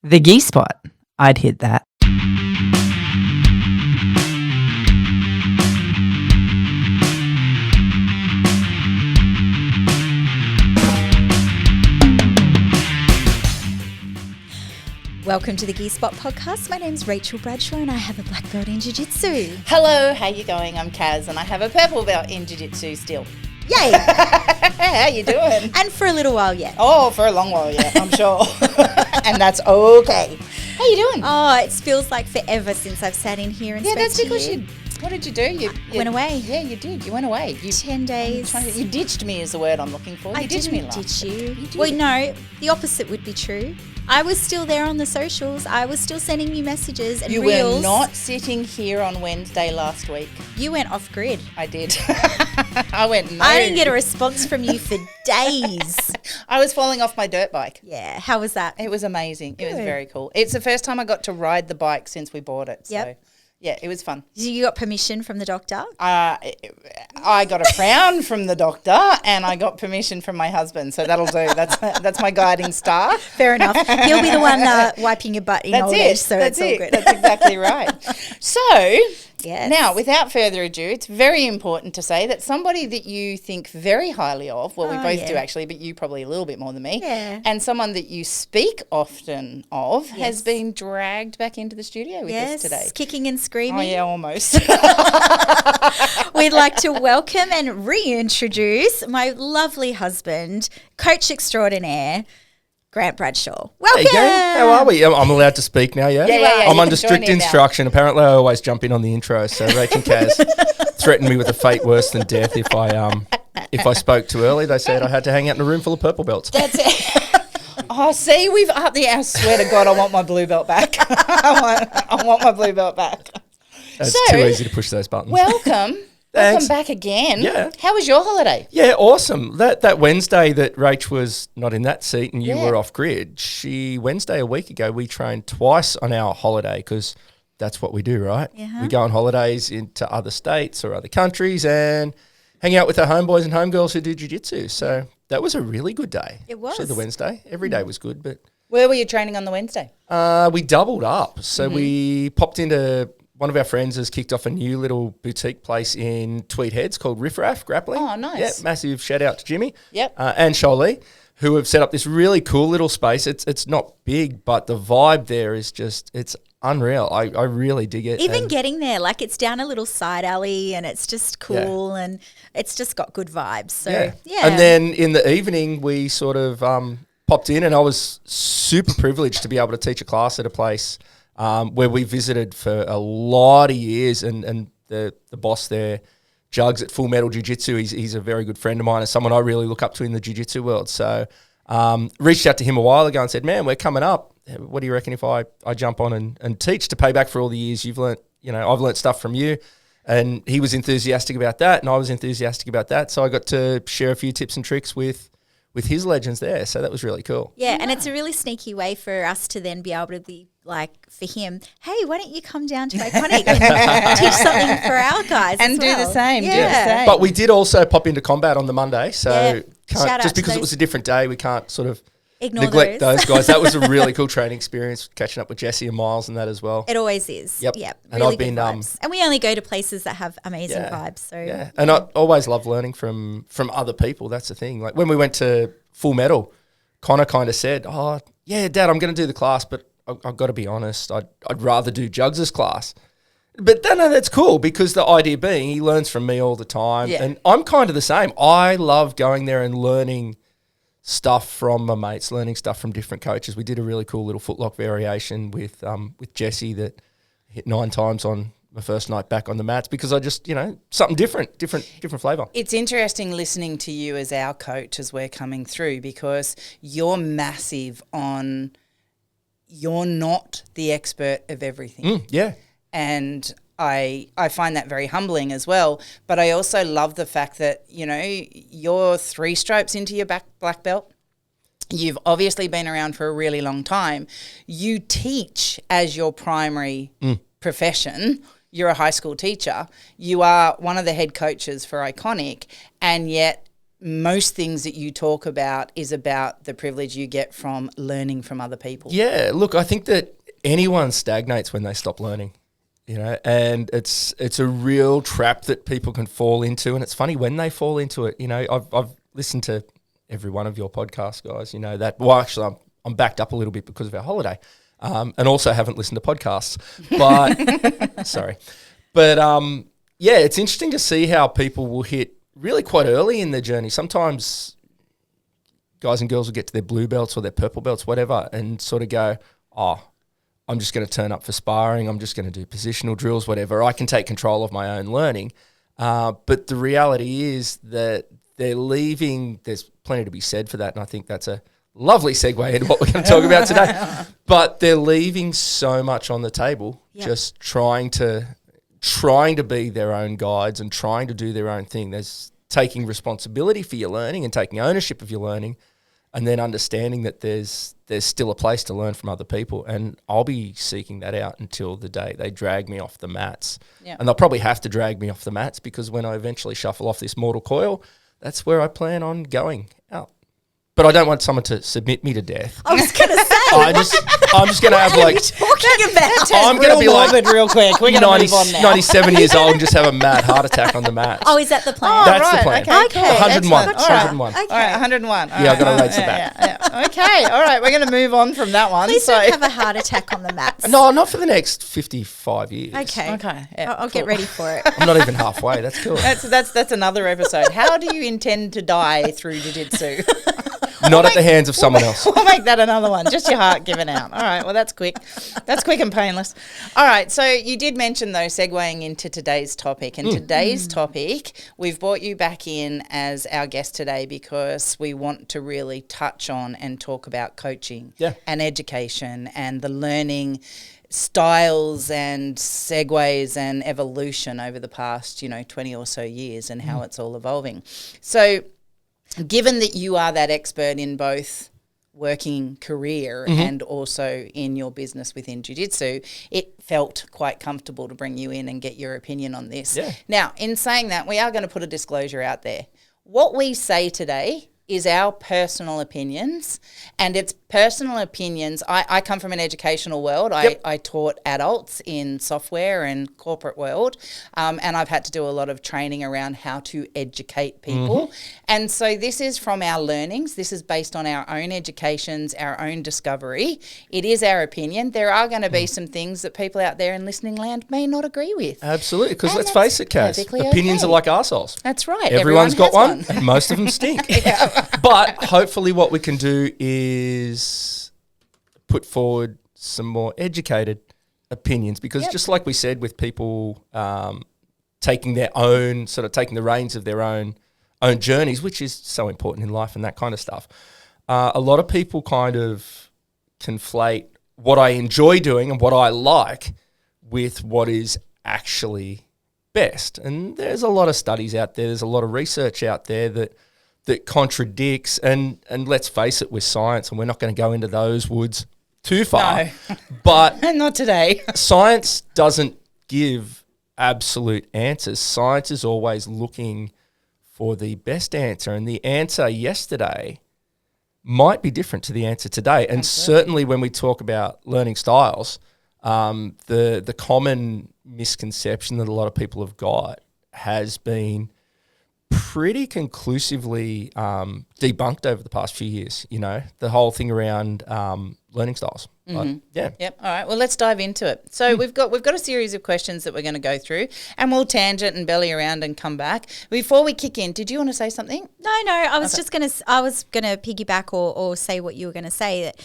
The gi spot. I'd hit that. Welcome to the Gi Spot podcast. My name's Rachel Bradshaw and I have a black belt in Jiu Jitsu. Hello, how you going? I'm Kaz and I have a purple belt in Jiu Jitsu still. Yay! How you doing? And for a little while yet. Oh, for a long while yet, I'm sure. And that's okay. How you doing? Oh, it feels like forever since I've sat in here and Yeah, spoke that's to because you. what did you do? You went away. Yeah, you did. You went away. 10 days. You ditched me is the word I'm looking for. I You ditched me didn't last. ditch you. You did. Well, no, the opposite would be true. I was still there on the socials. I was still sending you messages and You reels. were not sitting here on Wednesday last week. You went off grid. I did. I went no. I didn't get a response from you for days. I was falling off my dirt bike. Yeah, how was that? It was amazing. It was Good. very cool. It's the first time I got to ride the bike since we bought it. So, Yep. yeah, it was fun. You got permission from the doctor? I got a frown from the doctor and I got permission from my husband. So that'll do. That's my guiding star. Fair enough. He'll be the one wiping your butt in That's old it. age, so That's it's all it. good. That's exactly right. So Yes. now, without further ado, it's very important to say that somebody that you think very highly of, well, we Oh, both yeah. do actually, but you probably a little bit more than me, Yeah. and someone that you speak often of Yes. has been dragged back into the studio with us today. Kicking and screaming. Oh, yeah, almost. We'd like to welcome and reintroduce my lovely husband, coach extraordinaire, Grant Bradshaw. Welcome. Hey, gang. How are we? I'm allowed to speak now, yeah? Yeah, yeah, yeah. I'm You under can join strict in now. instruction. Apparently, I always jump in on the intro. So Rach and Kaz threatened me with a fate worse than death if I spoke too early. They said I had to hang out in a room full of purple belts. That's it. Oh, see, we've upped the. I swear to God, I want my blue belt back. I want my blue belt back. It's So, too easy to push those buttons. Welcome. Thanks. Welcome back again. Yeah. How was your holiday? Yeah, awesome. That Wednesday that Rach was not in that seat and you Yeah. were off grid, Wednesday a week ago, we trained twice on our holiday because that's what we do, right? Yeah. We go on holidays into other states or other countries and hang out with our homeboys and homegirls who do jiu-jitsu. So that was a really good day. It was. Actually, the Wednesday. Every day was good, but Where were you training on the Wednesday? we doubled up. So we popped into... One of our friends has kicked off a new little boutique place in Tweed Heads called Riff Raff Grappling. Oh, nice. Yeah, massive shout out to Jimmy. Yep. And Shoaly, who have set up this really cool little space. It's not big, but the vibe there is just, it's unreal. I really dig it. Even And getting there, like it's down a little side alley and it's just cool and it's just got good vibes. So, yeah. And then in the evening, we sort of popped in and I was super privileged to be able to teach a class at a place where we visited for a lot of years, and the boss there, Jugs at Full Metal Jiu-Jitsu, he's a very good friend of mine and someone I really look up to in the jiu-jitsu world. So reached out to him a while ago and said, man, we're coming up. What do you reckon if I jump on and teach to pay back for all the years you've learnt? You know, I've learnt stuff from you. And he was enthusiastic about that and I was enthusiastic about that. So I got to share a few tips and tricks with his legends there. So that was really cool. Yeah, and it's a really sneaky way for us to then be able to be like, for him, hey, why don't you come down to Iconic and teach something for our guys And as do the well? same, do the Yeah. same. But we did also pop into combat on the Monday. So Yeah. Shout out just to because it those- was a different day, we can't sort of Ignore neglect those. those guys. That was a really cool training experience, catching up with Jesse and Miles and that as well. It always is. Yep. Yep. And Really I've good been, vibes. And we only go to places that have amazing Yeah. vibes. So Yeah, and I always love learning from other people. That's the thing. Like when we went to Full Metal, Connor kind of said, "Oh, yeah, Dad, I'm going to do the class, but I've got to be honest. I'd rather do Jugs' class." But no, that's cool because the idea being he learns from me all the time, Yeah. and I'm kind of the same. I love going there and learning stuff from my mates, learning stuff from different coaches. We did a really cool little footlock variation with Jesse that hit 9 times on my first night back on the mats because I just, something different flavour. It's interesting listening to you as our coach as we're coming through because you're massive on you're not the expert of everything. Yeah. And I find that very humbling as well. But I also love the fact that, you're 3 stripes into your black belt. You've obviously been around for a really long time. You teach as your primary profession. You're a high school teacher. You are one of the head coaches for Iconic, and yet most things that you talk about is about the privilege you get from learning from other people. Yeah, look, I think that anyone stagnates when they stop learning, and it's a real trap that people can fall into, and it's funny when they fall into it. I've listened to every one of your podcasts, guys. That. Well, actually, I'm backed up a little bit because of our holiday, and also haven't listened to podcasts. But sorry, but yeah, it's interesting to see how people will hit really quite early in their journey. Sometimes guys and girls will get to their blue belts or their purple belts, whatever, and sort of go, I'm just going to turn up for sparring. I'm just going to do positional drills, whatever. I can take control of my own learning. But the reality is that they're leaving. There's plenty to be said for that, and I think that's a lovely segue into what we're going to talk about today. But they're leaving so much on the table, just trying to be their own guides and trying to do their own thing. There's taking responsibility for your learning and taking ownership of your learning, and then understanding that there's still a place to learn from other people. And I'll be seeking that out until the day they drag me off the mats. Yep. And they'll probably have to drag me off the mats, because when I eventually shuffle off this mortal coil, that's where I plan on going out. But I don't want someone to submit me to death. I was going to say. I'm just going to have like. Talking about. I'm going to be like real quick. We're going to move on now. 97 years old and just have a mad heart attack on the mat. Oh, is that the plan? Oh, That's right. the plan. Okay. 101. All right. 101. Okay. All right, 101. Yeah, I've got to raise the bat. Yeah. Okay, all right, we're going to move on from that one. Please don't have a heart attack on the mats. No, not for the next 55 years. Okay. Yeah, I'll get ready for it. I'm not even halfway. That's cool. That's another episode. How do you intend to die through jiu-jitsu? Not at the hands of someone else. We'll make that another one. Just your heart given out. All right. Well, that's quick. That's quick and painless. All right. So you did mention, though, segueing into today's topic. And today's topic, we've brought you back in as our guest today because we want to really touch on and talk about coaching and education and the learning styles and segues and evolution over the past, 20 or so years and how it's all evolving. So given that you are that expert in both working career and also in your business within jiu-jitsu, it felt quite comfortable to bring you in and get your opinion on this. Yeah. Now, in saying that, we are going to put a disclosure out there. What we say today is our personal opinions, and it's personal opinions. I come from an educational world. I taught adults in software and corporate world, and I've had to do a lot of training around how to educate people. And so this is from our learnings. This is based on our own educations, our own discovery. It is our opinion. There are going to be some things that people out there in listening land may not agree with. Absolutely, because let's face it, Kaz, opinions are like arseholes. That's right. Everyone's got one, and most of them stink. But hopefully what we can do is put forward some more educated opinions, because just like we said with people taking their own, sort of taking the reins of their own journeys, which is so important in life and that kind of stuff, a lot of people kind of conflate what I enjoy doing and what I like with what is actually best. And there's a lot of studies out there, there's a lot of research out there that contradicts, and let's face it, with science, and we're not going to go into those woods too far. No. But not today. Science doesn't give absolute answers. Science is always looking for the best answer, and the answer yesterday might be different to the answer today. And certainly when we talk about learning styles, the common misconception that a lot of people have got has been pretty conclusively debunked over the past few years, the whole thing around learning styles. But, Yep. All right. Well, let's dive into it. So we've got a series of questions that we're going to go through, and we'll tangent and belly around and come back. Before we kick in, did you want to say something? No. I was just going to. I was going to piggyback or say what you were going to say, that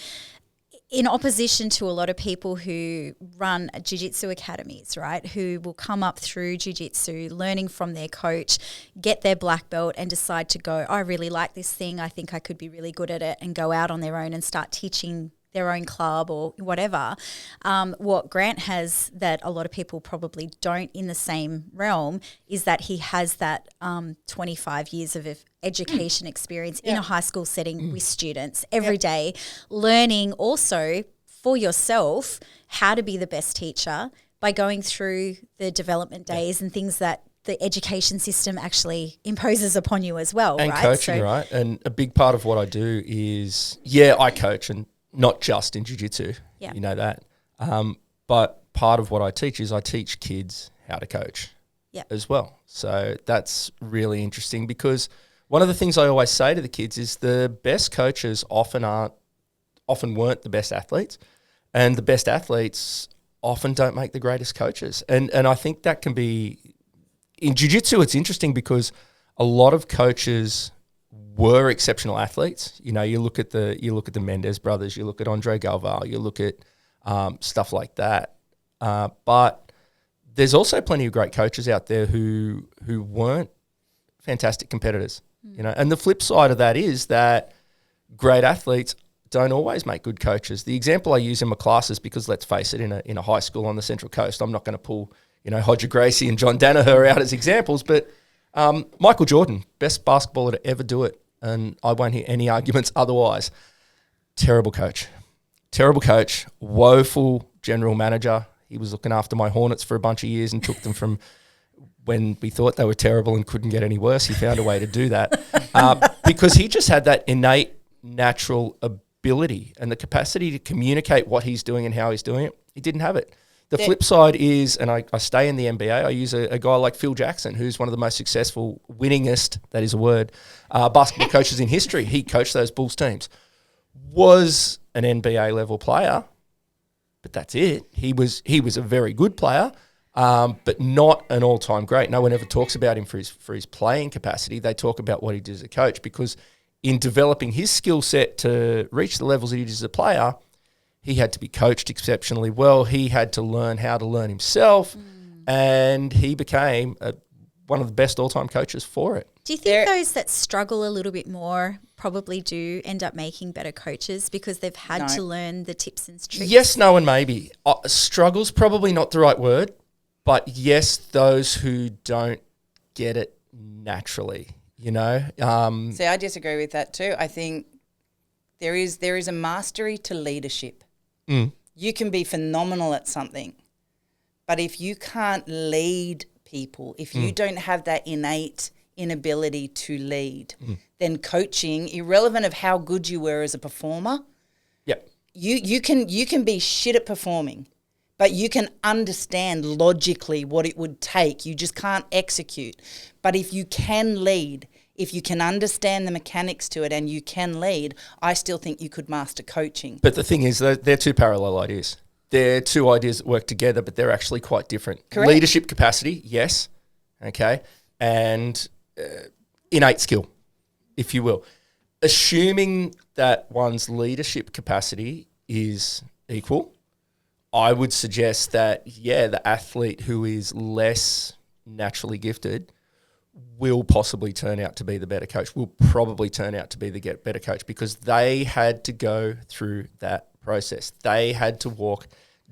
in opposition to a lot of people who run jiu-jitsu academies, right, who will come up through jiu-jitsu, learning from their coach, get their black belt and decide to go, I really like this thing, I think I could be really good at it, and go out on their own and start teaching their own club or whatever. What Grant has that a lot of people probably don't in the same realm is that he has that 25 years of education experience in a high school setting with students every day, learning also for yourself how to be the best teacher by going through the development days and things that the education system actually imposes upon you as well, and right? coaching, right? And a big part of what I do is, I coach, and not just in jiu-jitsu, Yeah. you know that. But part of what I teach is I teach kids how to coach as well. So that's really interesting, because one of the things I always say to the kids is the best coaches often weren't the best athletes, and the best athletes often don't make the greatest coaches. And I think that can be, in jiu-jitsu, it's interesting because a lot of coaches were exceptional athletes. You know, you look at the Mendez brothers, you look at Andre Galval, you look at stuff like that. But there's also plenty of great coaches out there who weren't fantastic competitors. You know, and the flip side of that is that great athletes don't always make good coaches. The example I use in my classes, because let's face it, in a high school on the Central Coast, I'm not going to pull, Hodger Gracie and John Danaher out as examples, but Michael Jordan, best basketballer to ever do it, and I won't hear any arguments otherwise. Terrible coach, woeful general manager. He was looking after my Hornets for a bunch of years and took them from when we thought they were terrible and couldn't get any worse. He found a way to do that because he just had that innate natural ability and the capacity to communicate what he's doing and how he's doing it. He didn't have it. The flip side is, and I stay in the NBA, I use a guy like Phil Jackson, who's one of the most successful, winningest, that is a word, basketball coaches in history. He coached those Bulls teams. Was an NBA level player, but that's it. He was a very good player, but not an all-time great. No one ever talks about him for his playing capacity. They talk about what he did as a coach, because in developing his skill set to reach the levels that he did as a player, he had to be coached exceptionally well. He had to learn how to learn himself, and he became one of the best all-time coaches for it. Do you think those that struggle a little bit more probably do end up making better coaches because they've had to learn the tips and tricks? Yes, no, and maybe. Struggle's probably not the right word, but yes, those who don't get it naturally, See, I disagree with that too. I think there is a mastery to leadership. You can be phenomenal at something, but if you can't lead people, if you don't have that innate inability to lead, then coaching, irrelevant of how good you were as a performer, you can be shit at performing, but you can understand logically what it would take. You just can't execute. But if you can lead, if you can understand the mechanics to it and you can lead, I still think you could master coaching. But the thing is, they're two parallel ideas. They're two ideas that work together, but they're actually quite different. Correct. Leadership capacity, yes, okay, and innate skill, if you will. Assuming that one's leadership capacity is equal, I would suggest that, the athlete who is less naturally gifted will possibly turn out to be the better coach, will probably turn out to be the better coach, because they had to go through that process. They had to walk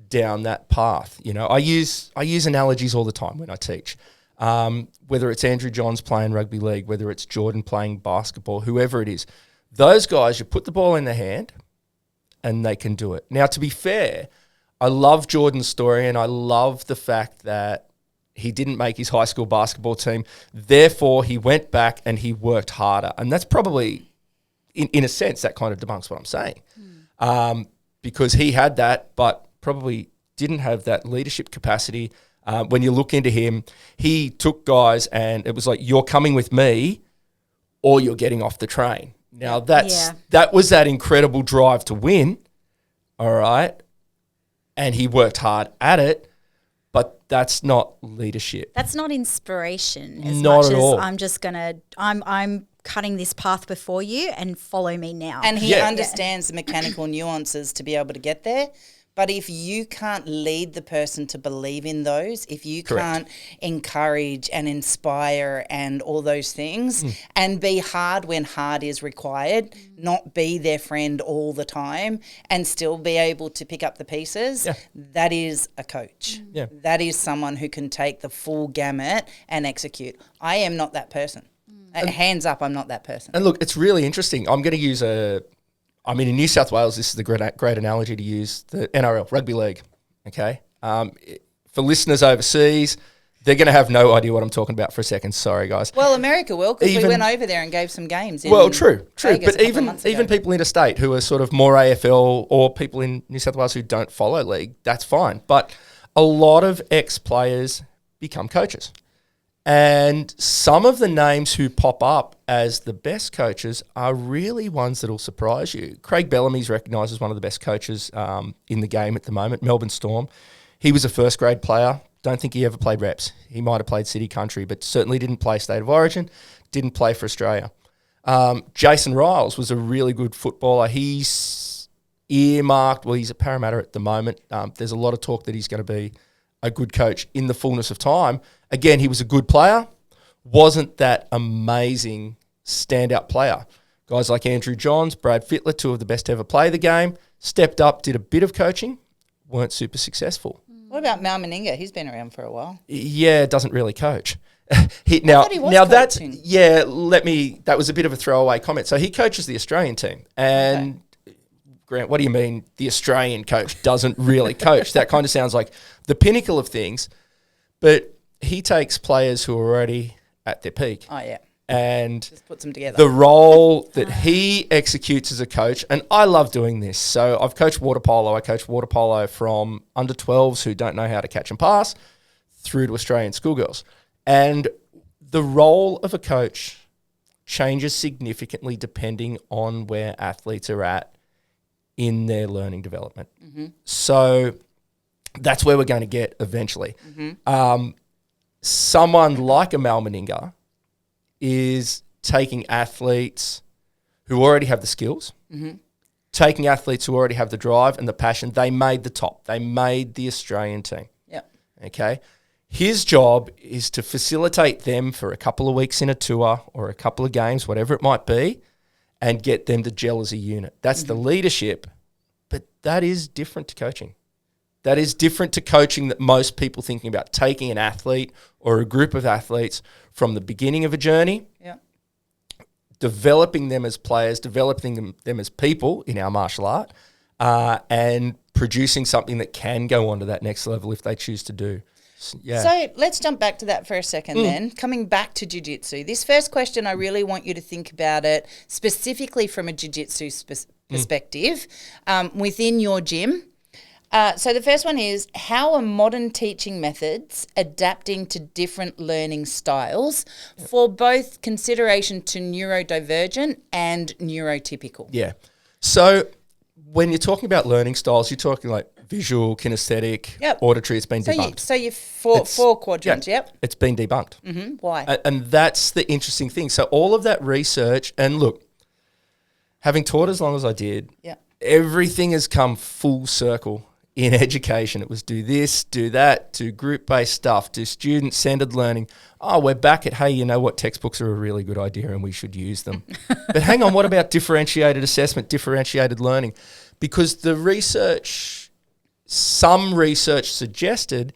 down that path. I use analogies all the time when I teach. Whether it's Andrew Johns playing rugby league, whether it's Jordan playing basketball, whoever it is, those guys, you put the ball in their hand and they can do it. Now, to be fair, I love Jordan's story, and I love the fact that he didn't make his high school basketball team. Therefore, he went back and he worked harder. And that's probably, in a sense, that kind of debunks what I'm saying. Because he had that, but probably didn't have that leadership capacity. When you look into him, he took guys and it was like, you're coming with me or you're getting off the train. Now, that was that incredible drive to win, all right? And he worked hard at it. But that's not leadership. That's not inspiration as not much at as all. I'm cutting this path before you and follow me now. And he understands the mechanical nuances to be able to get there. But if you can't lead the person to believe in those, if you can't encourage and inspire and all those things and be hard when hard is required, not be their friend all the time and still be able to pick up the pieces, that is a coach. That is someone who can take the full gamut and execute. I am not that person. Hands up, I'm not that person. And look, it's really interesting. I'm going to use in New South Wales, this is the great analogy to use, the NRL, rugby league, okay? For listeners overseas, they're going to have no idea what I'm talking about for a second. Sorry, guys. Well, America will, because we Even- went over there and gave some games. True. Vegas But a couple of months ago. even people interstate who are sort of more AFL or people in New South Wales who don't follow league, that's fine. But a lot of ex-players become coaches. And some of the names who pop up as the best coaches are really ones that will surprise you. Craig Bellamy's recognised as one of the best coaches in the game at the moment, Melbourne Storm. He was a first grade player. Don't think he ever played reps. He might have played City Country, but certainly didn't play State of Origin, didn't play for Australia. Jason Riles was a really good footballer. He's earmarked, well, he's at Parramatta at the moment. There's a lot of talk that he's going to be a good coach in the fullness of time. Again, he was a good player, wasn't that amazing standout player. Guys like Andrew Johns, Brad Fittler, two of the best to ever play the game, stepped up, did a bit of coaching, weren't super successful. What about Mal Meninga? He's been around for a while. Yeah, doesn't really coach. thought he was coaching. That was a bit of a throwaway comment. So he coaches the Australian team. And Grant, what do you mean the Australian coach doesn't really coach? That kind of sounds like the pinnacle of things. But he takes players who are already at their peak. Oh, yeah. And Just puts them together. the role that he executes as a coach, and I love doing this. So I've coached water polo. I coach water polo from under 12s who don't know how to catch and pass through to Australian schoolgirls. And the role of a coach changes significantly depending on where athletes are at in their learning development. Mm-hmm. So that's where we're going to get eventually. Someone like a Mal Meninga is taking athletes who already have the skills, taking athletes who already have the drive and the passion. They made the top. They made the Australian team. Yep. Okay. His job is to facilitate them for a couple of weeks in a tour or a couple of games, whatever it might be, and get them to gel as a unit. That's the leadership, but that is different to coaching. That is different to coaching that most people thinking about, taking an athlete or a group of athletes from the beginning of a journey, developing them as players, developing them as people in our martial art, and producing something that can go on to that next level if they choose to do. Yeah. So let's jump back to that for a second then. Coming back to Jiu-Jitsu. This first question, I really want you to think about it specifically from a Jiu-Jitsu perspective within your gym. So the first one is, how are modern teaching methods adapting to different learning styles for both consideration to neurodivergent and neurotypical? Yeah. So when you're talking about learning styles, you're talking like visual, kinesthetic, auditory. It's been debunked. So you four quadrants, It's been debunked. Why? And that's the interesting thing. So all of that research, and look, having taught as long as I did, everything has come full circle in education. It was do this, do that, do group-based stuff, do student-centered learning. Oh, we're back at, hey, you know what, textbooks are a really good idea and we should use them. But hang on, what about differentiated assessment, differentiated learning? Because the research, some research suggested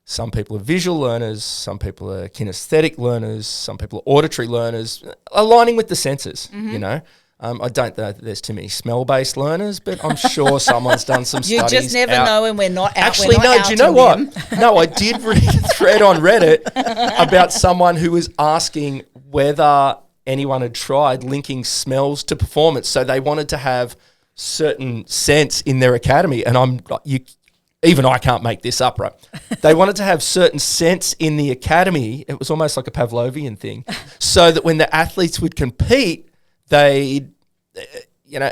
some people are visual learners, some people are kinesthetic learners, some people are auditory learners, aligning with the senses, you know. I don't know that there's too many smell-based learners, but I'm sure someone's done some You studies. just never know when we're not out. Actually, we're not no, out do you know in what? them. No, I did read a thread on Reddit about someone who was asking whether anyone had tried linking smells to performance. So they wanted to have certain sense in their academy, and even I can't make this up, right? They wanted to have certain sense in the academy. It was almost like a Pavlovian thing, so that when the athletes would compete, they,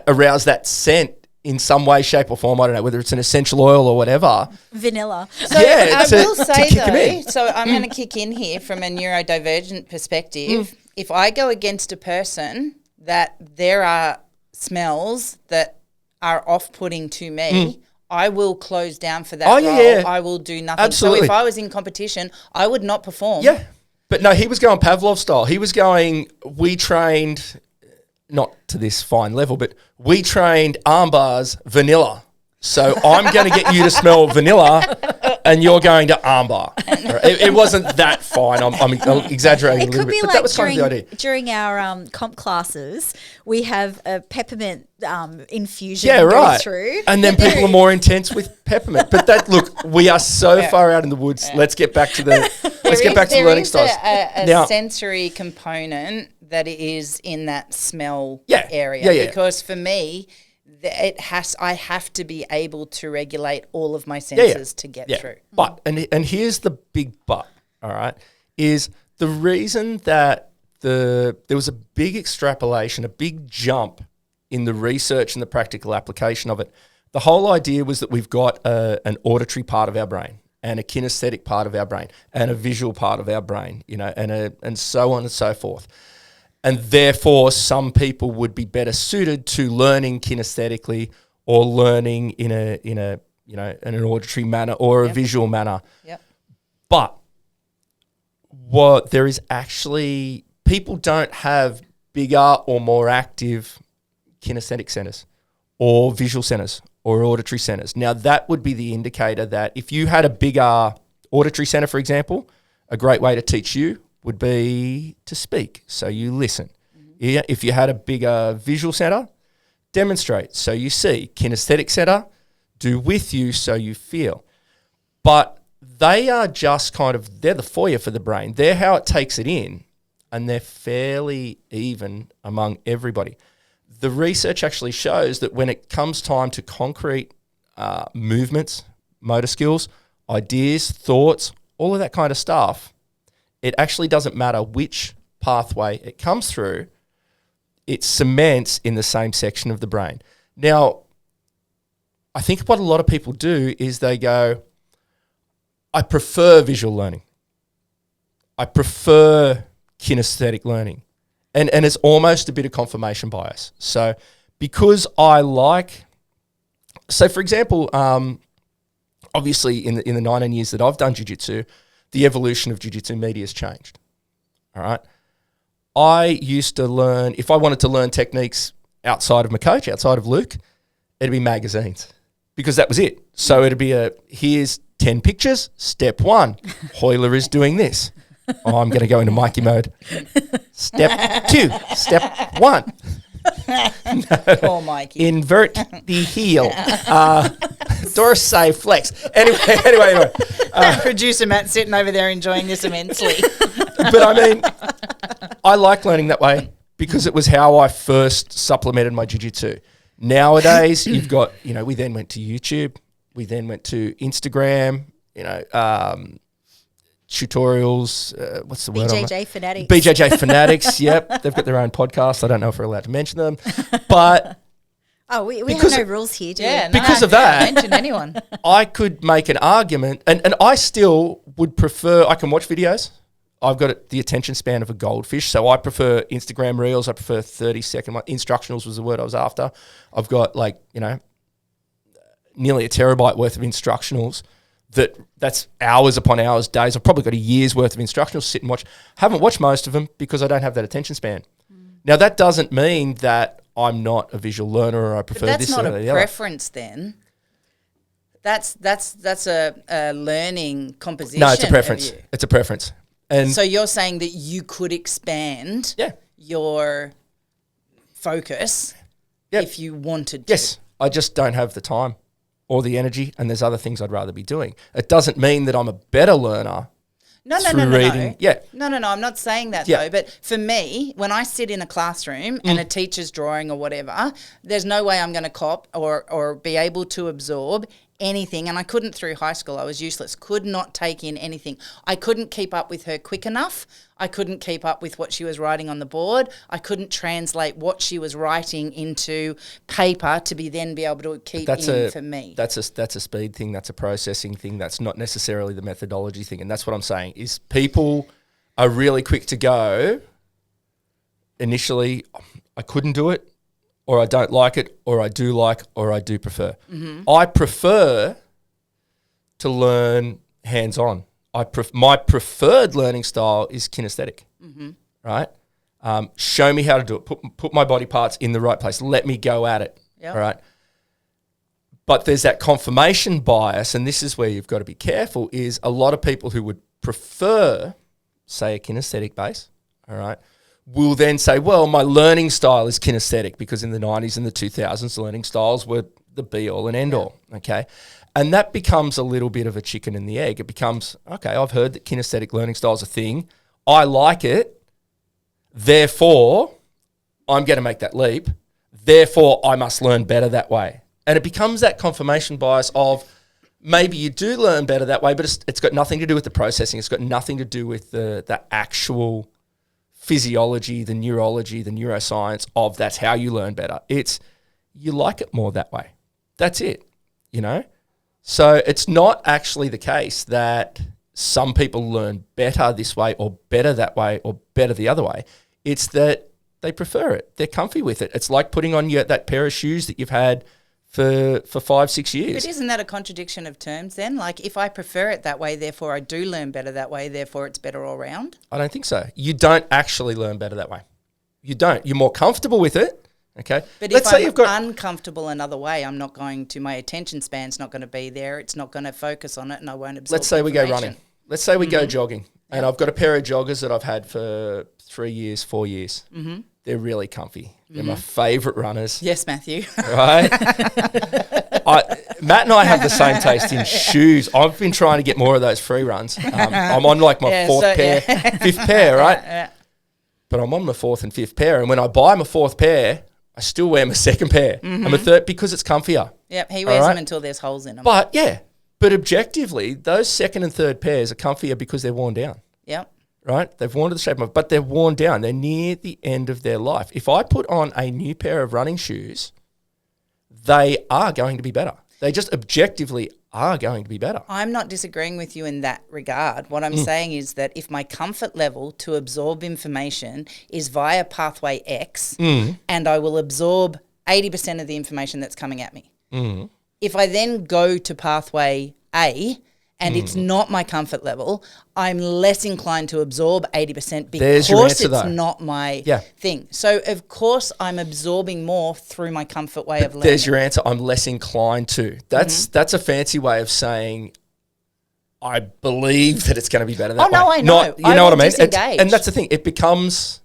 arouse that scent in some way, shape or form. I don't know, whether it's an essential oil or whatever. Vanilla. So I will say kick 'em in. though, so I'm going to kick in here from a neurodivergent perspective. If I go against a person that there are smells that are off-putting to me, I will close down for that role. Yeah. I will do nothing. Absolutely. So if I was in competition, I would not perform. Yeah. But no, he was going Pavlov style. He was going, we trained, not to this fine level, but we trained arm bars vanilla. So I'm going to get you to smell vanilla and you're going to armbar. It wasn't that fine. I'm exaggerating a little bit, but that was kind of the idea. During our comp classes, we have a peppermint infusion Yeah, right. go through. And then people are more intense with peppermint. But look, we are so far out in the woods. Let's get back to the let's get back to the learning styles. A Now- sensory component that is in that smell Yeah. area. Yeah. Because for me, I have to be able to regulate all of my senses to get through. But and here's the big but, all right, is the reason that there was a big extrapolation, a big jump in the research and the practical application of it. The whole idea was that we've got an auditory part of our brain and a kinesthetic part of our brain and a visual part of our brain, you know, and so on and so forth. And therefore, some people would be better suited to learning kinesthetically or learning in an auditory manner or a visual manner. Yep. But what there is actually, people don't have bigger or more active kinesthetic centers or visual centers or auditory centers. Now, that would be the indicator that if you had a bigger auditory center, for example, a great way to teach you would be to speak, so you listen. Yeah, if you had a bigger visual center, demonstrate, so you see. Kinesthetic center, do with you, so you feel. But they are just they're the foyer for the brain. They're how it takes it in, and they're fairly even among everybody. The research actually shows that when it comes time to concrete movements, motor skills, ideas, thoughts, all of that kind of stuff, it actually doesn't matter which pathway it comes through, it cements in the same section of the brain. Now, I think what a lot of people do is they go, I prefer visual learning. I prefer kinesthetic learning. And it's almost a bit of confirmation bias. So because I like, so for example, obviously in the 19 years that I've done jiu-jitsu, the evolution of jiu-jitsu media has changed. All right. I used to learn, if I wanted to learn techniques outside of my coach, outside of Luke, it'd be magazines because that was it. So it'd be here's 10 pictures. Step 1, Hoyler is doing this. Oh, I'm going to go into Mikey mode. Step 2, step 1. Poor Mikey. Invert the heel. Dorsiflex. Anyway. Producer Matt sitting over there enjoying this immensely. But I mean, I like learning that way because it was how I first supplemented my jiu-jitsu. Nowadays, you've got, we then went to YouTube. We then went to Instagram, tutorials, what's the word on BJJ Fanatics. BJJ Fanatics, yep. They've got their own podcast. I don't know if we're allowed to mention them. But we have no rules here, do we? Because of that, can't mention anyone. I could make an argument, and I still would prefer, I can watch videos. I've got the attention span of a goldfish, so I prefer Instagram Reels. I prefer 30-second. Instructionals was the word I was after. I've got nearly a terabyte worth of instructionals. That's hours upon hours, days. I've probably got a year's worth of instructionals, sit and watch. Haven't watched most of them because I don't have that attention span. Now, that doesn't mean that I'm not a visual learner or I prefer but this that's or not the a other. preference then. That's a learning composition. No, it's a preference. Of you. It's a preference. And So you're saying that you could expand your focus if you wanted to. Yes, I just don't have the time or the energy, and there's other things I'd rather be doing. It doesn't mean that I'm a better learner. No. Reading. Yeah. No, I'm not saying that Yeah. though. But for me, when I sit in a classroom and a teacher's drawing or whatever, there's no way I'm going to cop or be able to absorb anything. And I couldn't through high school. I was useless. Could not take in anything. I couldn't keep up with her quick enough. I couldn't keep up with what she was writing on the board. I couldn't translate what she was writing into paper to be able to keep for me. That's a speed thing. That's a processing thing. That's not necessarily the methodology thing. And that's what I'm saying is people are really quick to go. Initially, I couldn't do it, or I don't like it, or I do like, or I do prefer. Mm-hmm. I prefer to learn hands-on. My preferred learning style is kinesthetic, right? Show me how to do it. Put my body parts in the right place. Let me go at it, all right? But there's that confirmation bias, and this is where you've got to be careful, is a lot of people who would prefer, say, a kinesthetic base, all right, will then say, well, my learning style is kinesthetic because in the 90s and the 2000s, learning styles were the be-all and end-all, okay? And that becomes a little bit of a chicken and the egg. It becomes, okay, I've heard that kinesthetic learning style is a thing. I like it. Therefore, I'm going to make that leap. Therefore, I must learn better that way. And it becomes that confirmation bias of maybe you do learn better that way, but it's got nothing to do with the processing. It's got nothing to do with the actual physiology, the neurology, the neuroscience of that's how you learn better. It's you like it more that way. That's it, you know? So it's not actually the case that some people learn better this way or better that way or better the other way. It's that they prefer it. They're comfy with it. It's like putting on that pair of shoes that you've had for 5-6 years. But isn't that a contradiction of terms then? Like if I prefer it that way, therefore I do learn better that way, therefore it's better all round? I don't think so. You don't actually learn better that way. You don't. You're more comfortable with it, okay? But if I'm uncomfortable another way, I'm not going to, my attention span's not going to be there, it's not going to focus on it and I won't absorb Let's say we go information. running. Let's say we go jogging and I've got a pair of joggers that I've had for 3 years, 4 years. Mm-hmm. They're really comfy. They're my favourite runners. Yes, Matthew. Right? Matt and I have the same taste in shoes. I've been trying to get more of those free runs. I'm on like my fifth pair, right? Yeah. But I'm on my fourth and fifth pair. And when I buy my fourth pair, I still wear my second pair and my third because it's comfier. Yep, he wears them until there's holes in them. But objectively, those second and third pairs are comfier because they're worn down. Yep. Right? They've worn to the shape of, but they're worn down. They're near the end of their life. If I put on a new pair of running shoes, they are going to be better. They just objectively are going to be better. I'm not disagreeing with you in that regard. What I'm saying is that if my comfort level to absorb information is via pathway X and I will absorb 80% of the information that's coming at me. If I then go to pathway A and it's not my comfort level, I'm less inclined to absorb 80% because it's not my thing. So, of course, I'm absorbing more through my comfort way of learning. There's your answer. I'm less inclined to. That's a fancy way of saying I believe that it's going to be better that way. I know. You know what I mean? And that's the thing. It becomes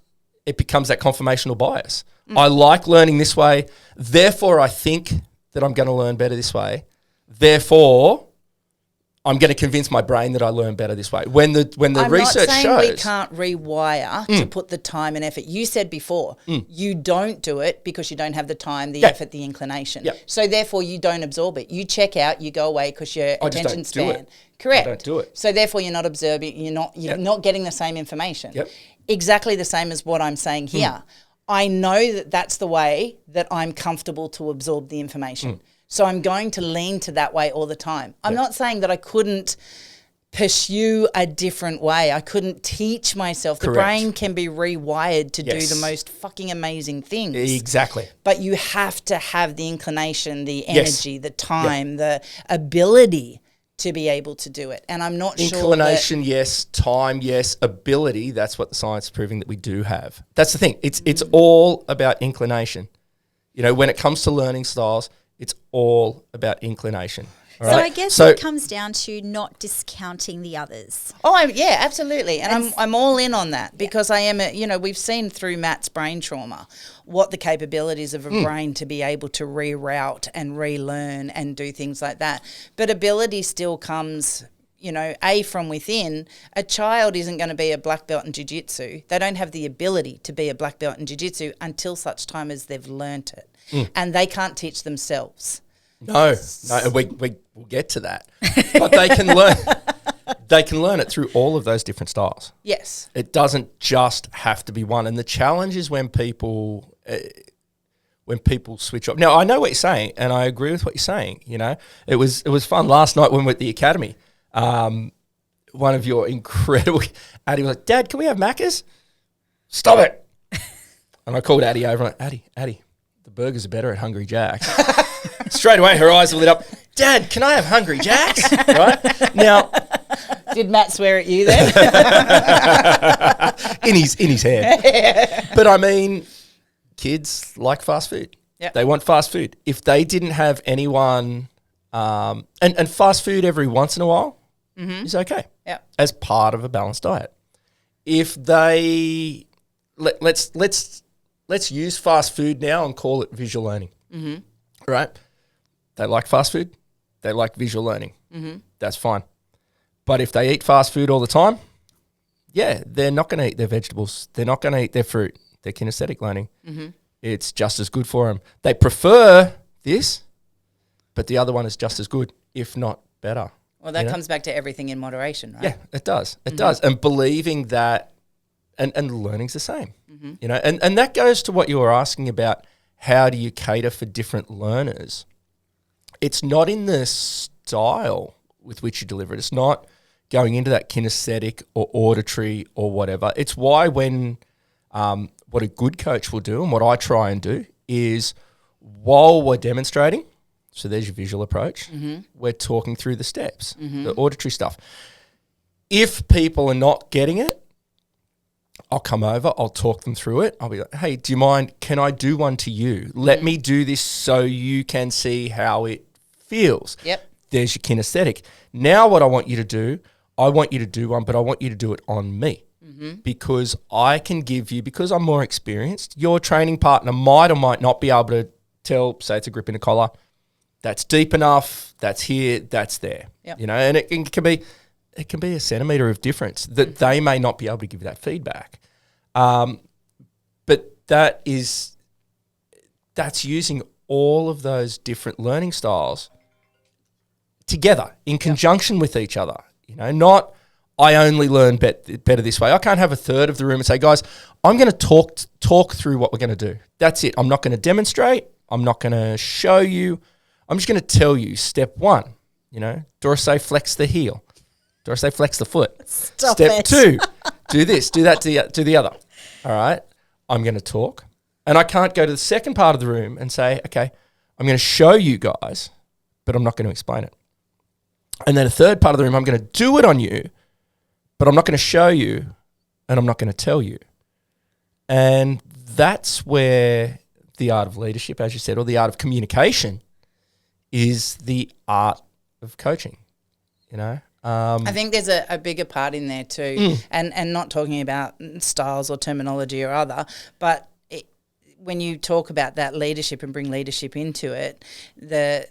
that confirmational bias. I like learning this way. Therefore, I think that I'm going to learn better this way. Therefore, I'm going to convince my brain that I learn better this way. When the research shows... I'm not saying we can't rewire to put the time and effort. You said before, you don't do it because you don't have the time, the effort, the inclination. So therefore, you don't absorb it. You check out, you go away because your attention span... Correct. I don't do it. So therefore, you're not observing, you're not getting the same information. Exactly the same as what I'm saying here. I know that that's the way that I'm comfortable to absorb the information. So I'm going to lean to that way all the time. I'm not saying that I couldn't pursue a different way. I couldn't teach myself. The brain can be rewired to do the most fucking amazing things. Exactly. But you have to have the inclination, the energy, the time, the ability to be able to do it. And I'm not sure inclination, yes. Time, yes. Ability, that's what the science is proving that we do have. That's the thing. It's all about inclination. You know, when it comes to learning styles, it's all about inclination. So I guess it comes down to not discounting the others. Yeah, absolutely. And I'm all in on that because I am, we've seen through Matt's brain trauma what the capabilities of a brain to be able to reroute and relearn and do things like that. But ability still comes, from within. A child isn't going to be a black belt in Jiu Jitsu. They don't have the ability to be a black belt in Jiu Jitsu until such time as they've learnt it. And they can't teach themselves. No, we'll get to that. But they can learn. They can learn it through all of those different styles. Yes, it doesn't just have to be one. And the challenge is when people switch off. Now I know what you're saying, and I agree with what you're saying. It was fun last night when we were at the academy. One of your incredible Addy was like, "Dad, can we have Macca's?" Stop it! And I called Addy over. And I'm like, Addy, the burgers are better at Hungry Jack's. Straight away, her eyes lit up. Dad, can I have Hungry Jack's? Right now, did Matt swear at you then? in his head. But I mean, kids like fast food. Yep. They want fast food. If they didn't have anyone, and fast food every once in a while is okay. Yep. As part of a balanced diet. If they let's use fast food now and call it visual learning. Right? They like fast food. They like visual learning. That's fine. But if they eat fast food all the time, yeah, they're not going to eat their vegetables. They're not going to eat their fruit. They're kinesthetic learning. It's just as good for them. They prefer this, but the other one is just as good, if not better. Well, that comes back to everything in moderation, right? Yeah, it does. It does. And believing that, and learning's the same, you know, and that goes to what you were asking about. How do you cater for different learners? It's not in the style with which you deliver it. It's not going into that kinesthetic or auditory or whatever. It's why when what a good coach will do and what I try and do is while we're demonstrating, so there's your visual approach, we're talking through the steps, the auditory stuff. If people are not getting it, I'll come over, I'll talk them through it. I'll be like, hey, do you mind, can I do one to you? Let me do this so you can see how it feels. Yep. There's your kinesthetic. Now what I want you to do, I want you to do one, but I want you to do it on me. Because I can give you, because I'm more experienced, your training partner might or might not be able to tell, say it's a grip in a collar, that's deep enough, that's here, that's there. Yep. You know, and it can be a centimetre of difference that they may not be able to give that feedback. But that's using all of those different learning styles together in conjunction with each other. You know, not I only learn better this way. I can't have a third of the room and say, guys, I'm going to talk through what we're going to do. That's it. I'm not going to demonstrate. I'm not going to show you. I'm just going to tell you step one, you know, dorsi flex the heel. Dorsi flex the foot. Stop Step it. 2, do this, do that, do the other. All right. I'm going to talk. And I can't go to the second part of the room and say, okay, I'm going to show you guys, but I'm not going to explain it. And then a third part of the room, I'm going to do it on you, but I'm not going to show you and I'm not going to tell you. And that's where the art of leadership, as you said, or the art of communication is the art of coaching, you know? I think there's a bigger part in there too, and not talking about styles or terminology or other, but when you talk about that leadership and bring leadership into it, the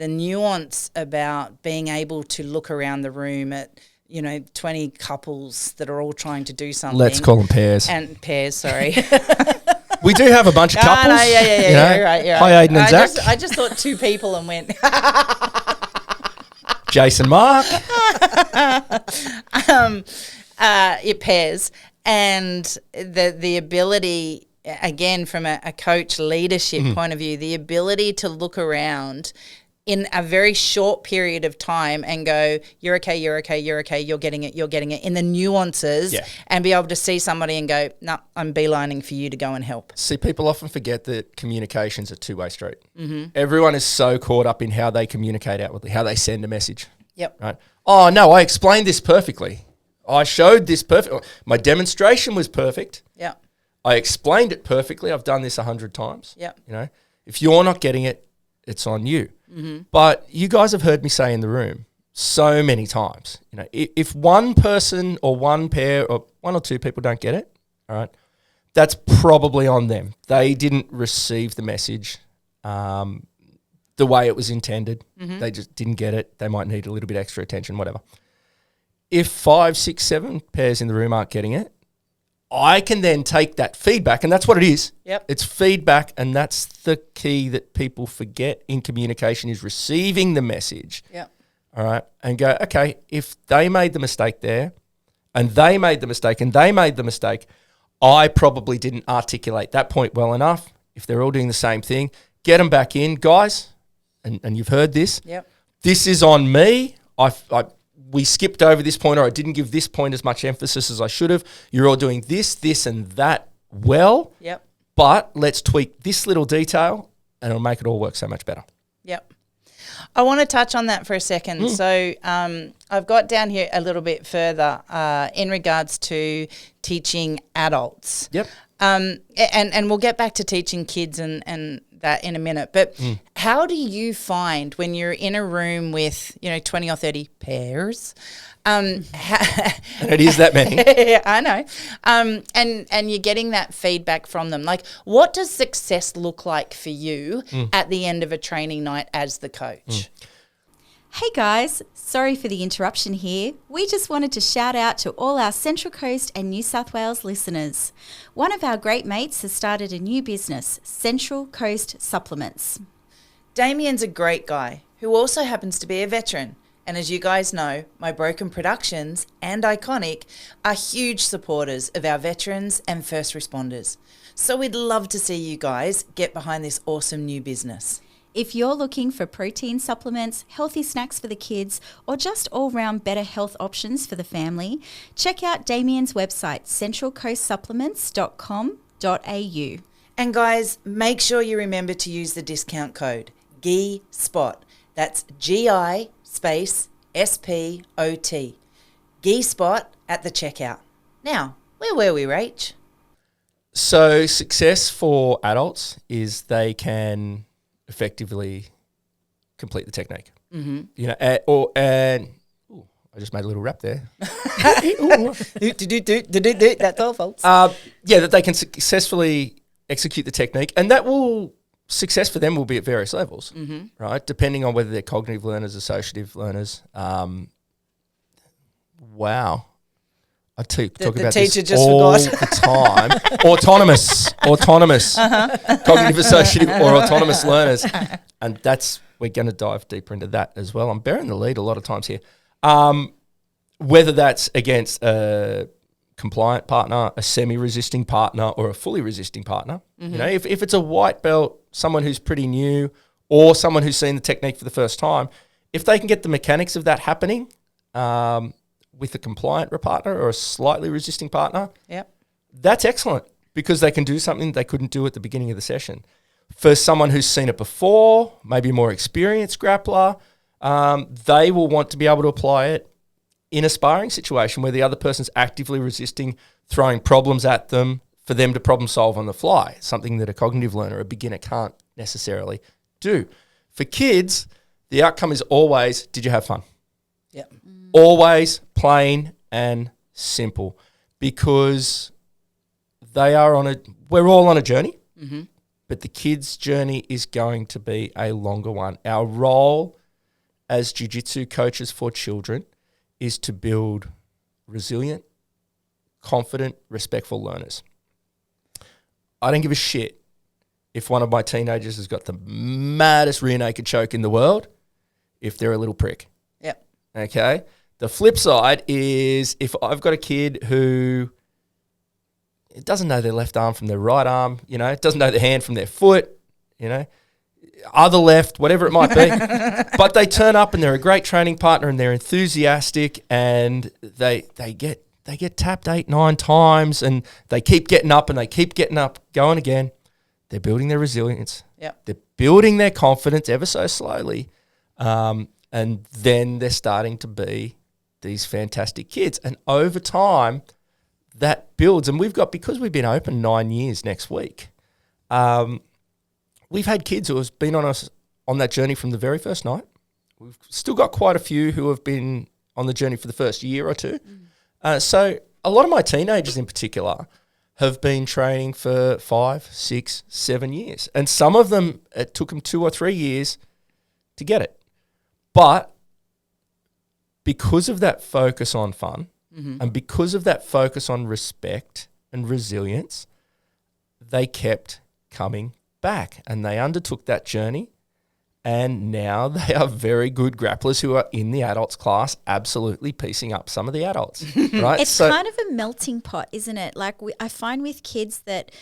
nuance about being able to look around the room at, you know, 20 couples that are all trying to do something. Let's call them pairs. And pairs, sorry. We do have a bunch of couples. No, yeah, you're right. Hi, Aiden and Zach. I just thought two people and went... Jason Mark. It pairs. And the ability, again, from a coach leadership point of view, the ability to look around in a very short period of time and go, you're okay, you're getting it, in the nuances, and be able to see somebody and go, no, I'm beelining for you to go and help. See, people often forget that communication's a two-way street. Everyone is so caught up in how they communicate outwardly, how they send a message. Yep. Right? Oh, no, I explained this perfectly. I showed this perfectly. My demonstration was perfect. Yep. I explained it perfectly. I've done this 100 times. Yep. You know, if you're not getting it, it's on you. But you guys have heard me say in the room so many times, you know, if one person or one pair or one or two people don't get it, all right, that's probably on them. They didn't receive the message the way it was intended. They just didn't get it. They might need a little bit extra attention, whatever. If 5, 6, 7 pairs in the room aren't getting it, I can then take that feedback, and that's what it is. Yep. It's feedback, and that's the key that people forget in communication is receiving the message. Yep. All right, and go, okay, if they made the mistake there, and they made the mistake, and they made the mistake, I probably didn't articulate that point well enough. If they're all doing the same thing, get them back in, guys, and you've heard this. Yep. This is on me. We skipped over this point, or I didn't give this point as much emphasis as I should have. You're all doing this, and that well. Yep. But let's tweak this little detail, and it'll make it all work so much better. Yep. I want to touch on that for a second. So I've got down here a little bit further in regards to teaching adults. Yep. And we'll get back to teaching kids and that in a minute. But how do you find when you're in a room with, 20 or 30 pairs? And it is that many. I know. And you're getting that feedback from them. Like, what does success look like for you at the end of a training night as the coach? Hey guys, sorry for the interruption here. We just wanted to shout out to all our Central Coast and New South Wales listeners. One of our great mates has started a new business, Central Coast Supplements. Damien's a great guy who also happens to be a veteran. And as you guys know, My Broken Productions and Iconic are huge supporters of our veterans and first responders. So we'd love to see you guys get behind this awesome new business. If you're looking for protein supplements, healthy snacks for the kids, or just all-round better health options for the family, check out Damien's website, centralcoastsupplements.com.au. And guys, make sure you remember to use the discount code GISPOT. That's GI space SPOT. GISPOT at the checkout. Now, where were we, Rach? So success for adults is they can effectively complete the technique. Mm-hmm. You know, I just made a little rap there. That's all, folks. That they can successfully execute the technique, and success for them will be at various levels, right? Depending on whether they're cognitive learners, associative learners. Wow. I talk about the teacher this just all forgot. the time. Autonomous, cognitive associative or autonomous learners. And we're going to dive deeper into that as well. I'm bearing the lead a lot of times here. Whether that's against a compliant partner, a semi-resisting partner, or a fully resisting partner. You know, if it's a white belt, someone who's pretty new, or someone who's seen the technique for the first time, if they can get the mechanics of that happening, with a compliant partner or a slightly resisting partner, that's excellent because they can do something they couldn't do at the beginning of the session. For someone who's seen it before, maybe a more experienced grappler, they will want to be able to apply it in a sparring situation where the other person's actively resisting, throwing problems at them for them to problem solve on the fly, something that a cognitive learner, a beginner, can't necessarily do. For kids, the outcome is always, did you have fun? Yep. Always plain and simple, because we're all on a journey, but the kids' journey is going to be a longer one. Our role as jiu-jitsu coaches for children is to build resilient, confident, respectful learners. I don't give a shit if one of my teenagers has got the maddest rear naked choke in the world if they're a little prick. Yep. Okay? The flip side is if I've got a kid who doesn't know their left arm from their right arm, you know, doesn't know their hand from their foot, you know, other left, whatever it might be, but they turn up and they're a great training partner and they're enthusiastic and they get tapped 8-9 times and they keep getting up and they keep getting up, going again. They're building their resilience. Yep. They're building their confidence ever so slowly, and then they're starting to be these fantastic kids. And over time, that builds. And because we've been open 9 years next week, we've had kids who have been on that journey from the very first night. We've still got quite a few who have been on the journey for the first year or two. So a lot of my teenagers in particular have been training for 5, 6, 7 years. And some of them, it took them 2 or 3 years to get it. But because of that focus on fun and because of that focus on respect and resilience, they kept coming back and they undertook that journey. And now they are very good grapplers who are in the adults class, absolutely piecing up some of the adults, right? It's kind of a melting pot, isn't it? Like I find with kids that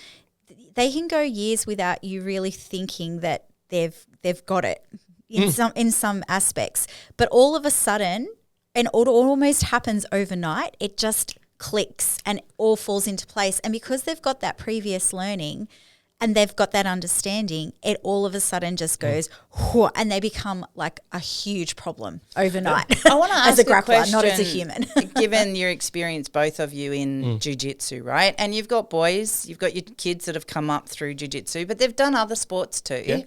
they can go years without you really thinking that they've got it in some aspects, but all of a sudden, and it almost happens overnight, it just clicks and all falls into place. And because they've got that previous learning and they've got that understanding, it all of a sudden just goes, and they become like a huge problem overnight. I want to ask as a grappler, question, not as a human. Given your experience, both of you in jiu-jitsu, right? And you've got boys, you've got your kids that have come up through jiu-jitsu, but they've done other sports too. Yeah.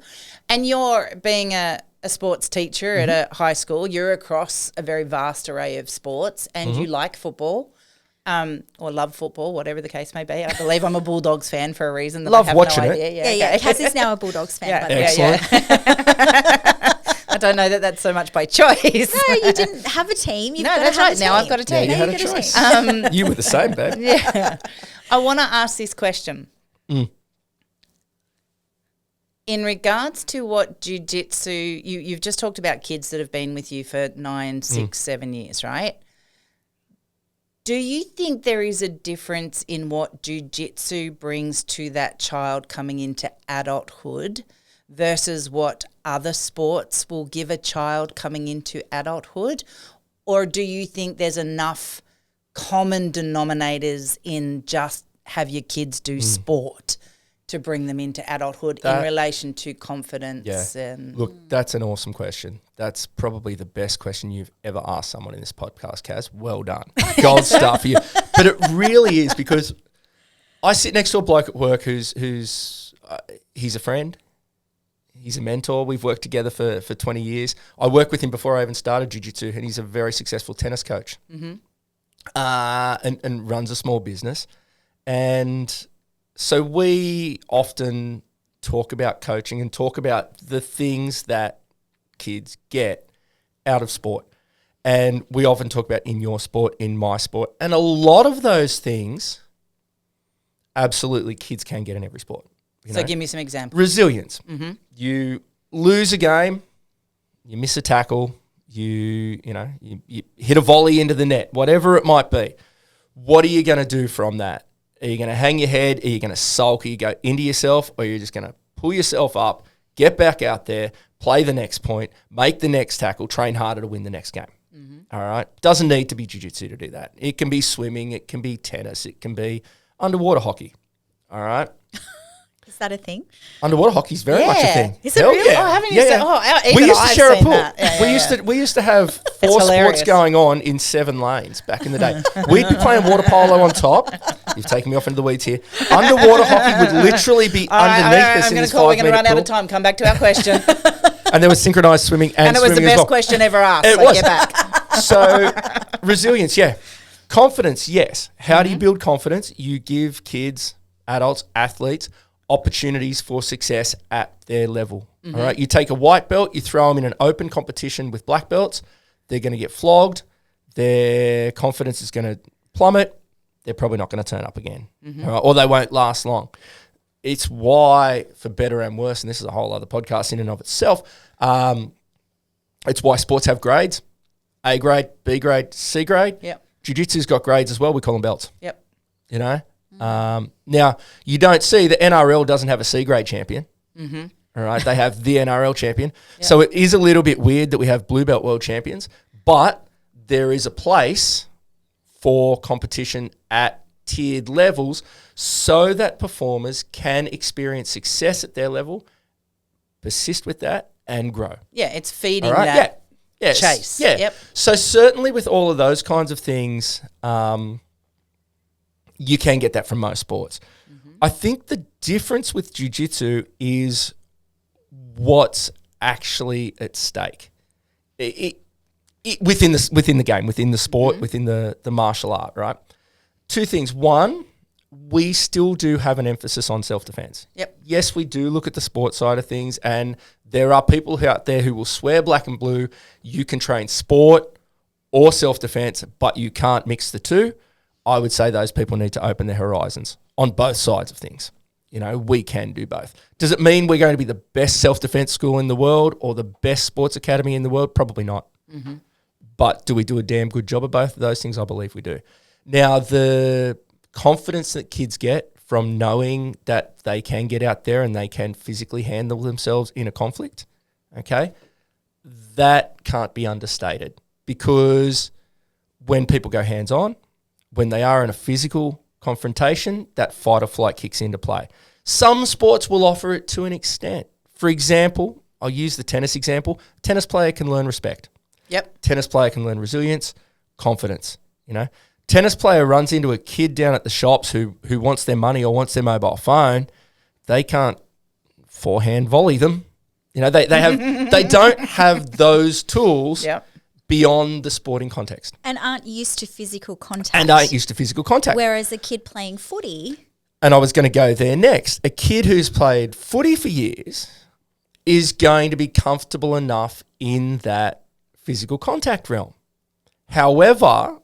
And you're being a sports teacher at a high school, you're across a very vast array of sports and you like football. Or love football, whatever the case may be. I believe I'm a Bulldogs fan for a reason. That Love I have watching no it. idea. Yeah. Kaz is now a Bulldogs fan. Yeah, by the way. Excellent. I don't know that that's so much by choice. No, you didn't have a team. No, that's right. Now I've got a team. Yeah, you had a choice. You were the same, babe. Yeah. I want to ask this question. In regards to what jiu-jitsu, you've just talked about kids that have been with you for 9, 6, 7 years, right? Do you think there is a difference in what jiu-jitsu brings to that child coming into adulthood versus what other sports will give a child coming into adulthood? Or do you think there's enough common denominators in just have your kids do sport to bring them into adulthood in relation to confidence? Yeah. And Look, that's an awesome question. That's probably the best question you've ever asked someone in this podcast, Kaz. Well done. Gold star for you. But it really is, because I sit next to a bloke at work who's he's a friend. He's a mentor. We've worked together for 20 years. I worked with him before I even started jiu-jitsu, and he's a very successful tennis coach and runs a small business. And so we often talk about coaching and talk about the things that kids get out of sport. And we often talk about in your sport, in my sport. And a lot of those things, absolutely, kids can get in every sport. so give me some examples. Resilience. You lose a game, you miss a tackle, you hit a volley into the net, whatever it might be. What are you going to do from that? Are you going to hang your head? Are you going to sulk? Are you go into yourself? Or are you just going to pull yourself up, get back out there, play the next point, make the next tackle, train harder to win the next game? All right? Doesn't need to be jiu-jitsu to do that. It can be swimming. It can be tennis. It can be underwater hockey. All right? Is that a thing? Underwater hockey is very much a thing. Is it Hell really? Yeah. Oh, haven't you seen? Oh, even we used to I've share a seen pool. that. Yeah, We used to have 4 hilarious. sports going on in 7 lanes back in the day. We'd be playing water polo on top. You've taken me off into the weeds here. Underwater hockey would literally be underneath us in this 5 We're going to run out pool. of time. Come back to our question. And there was synchronized swimming and it was the swimming as best well. question ever asked. It so was. get back. So resilience, yeah. Confidence, yes. How do you build confidence? You give kids, adults, athletes, opportunities for success at their level. All right. You take a white belt, you throw them in an open competition with black belts, they're going to get flogged. Their confidence is going to plummet. They're probably not going to turn up again, all right? Or they won't last long. It's why, for better and worse, and this is a whole other podcast in and of itself, it's why sports have grades: A grade, B grade, C grade. Yep. Jiu-jitsu's got grades as well. We call them belts. Yep. You know. Now you don't see the NRL doesn't have a C grade champion. All right, they have the NRL champion. Yep. So it is a little bit weird that we have blue belt world champions, but there is a place for competition at tiered levels so that performers can experience success at their level, persist with that, and grow. Yeah, it's feeding All right? that Yes. chase. Yeah. Yep. So certainly with all of those kinds of things, you can get that from most sports. I think the difference with jiu-jitsu is what's actually at stake. Within the game, within the sport, within the martial art, right? 2 things. One, we still do have an emphasis on self-defense. Yep. Yes, we do look at the sport side of things, and there are people out there who will swear black and blue, you can train sport or self-defense, but you can't mix the two. I would say those people need to open their horizons on both sides of things. You know, we can do both. Does it mean we're going to be the best self-defense school in the world or the best sports academy in the world? Probably not. But do we do a damn good job of both of those things? I believe we do. Now, the confidence that kids get from knowing that they can get out there and they can physically handle themselves in a conflict, okay, that can't be understated, because when people go hands-on, when they are in a physical confrontation, that fight or flight kicks into play. Some sports will offer it to an extent. For example, I'll use the tennis example. Tennis player can learn respect. Yep. Tennis player can learn resilience, confidence, you know. Tennis player runs into a kid down at the shops who wants their money or wants their mobile phone. They can't forehand volley them. You know, they don't have those tools beyond the sporting context. And aren't used to physical contact. Whereas a kid playing footy. And I was going to go there next. A kid who's played footy for years is going to be comfortable enough in that physical contact realm. However,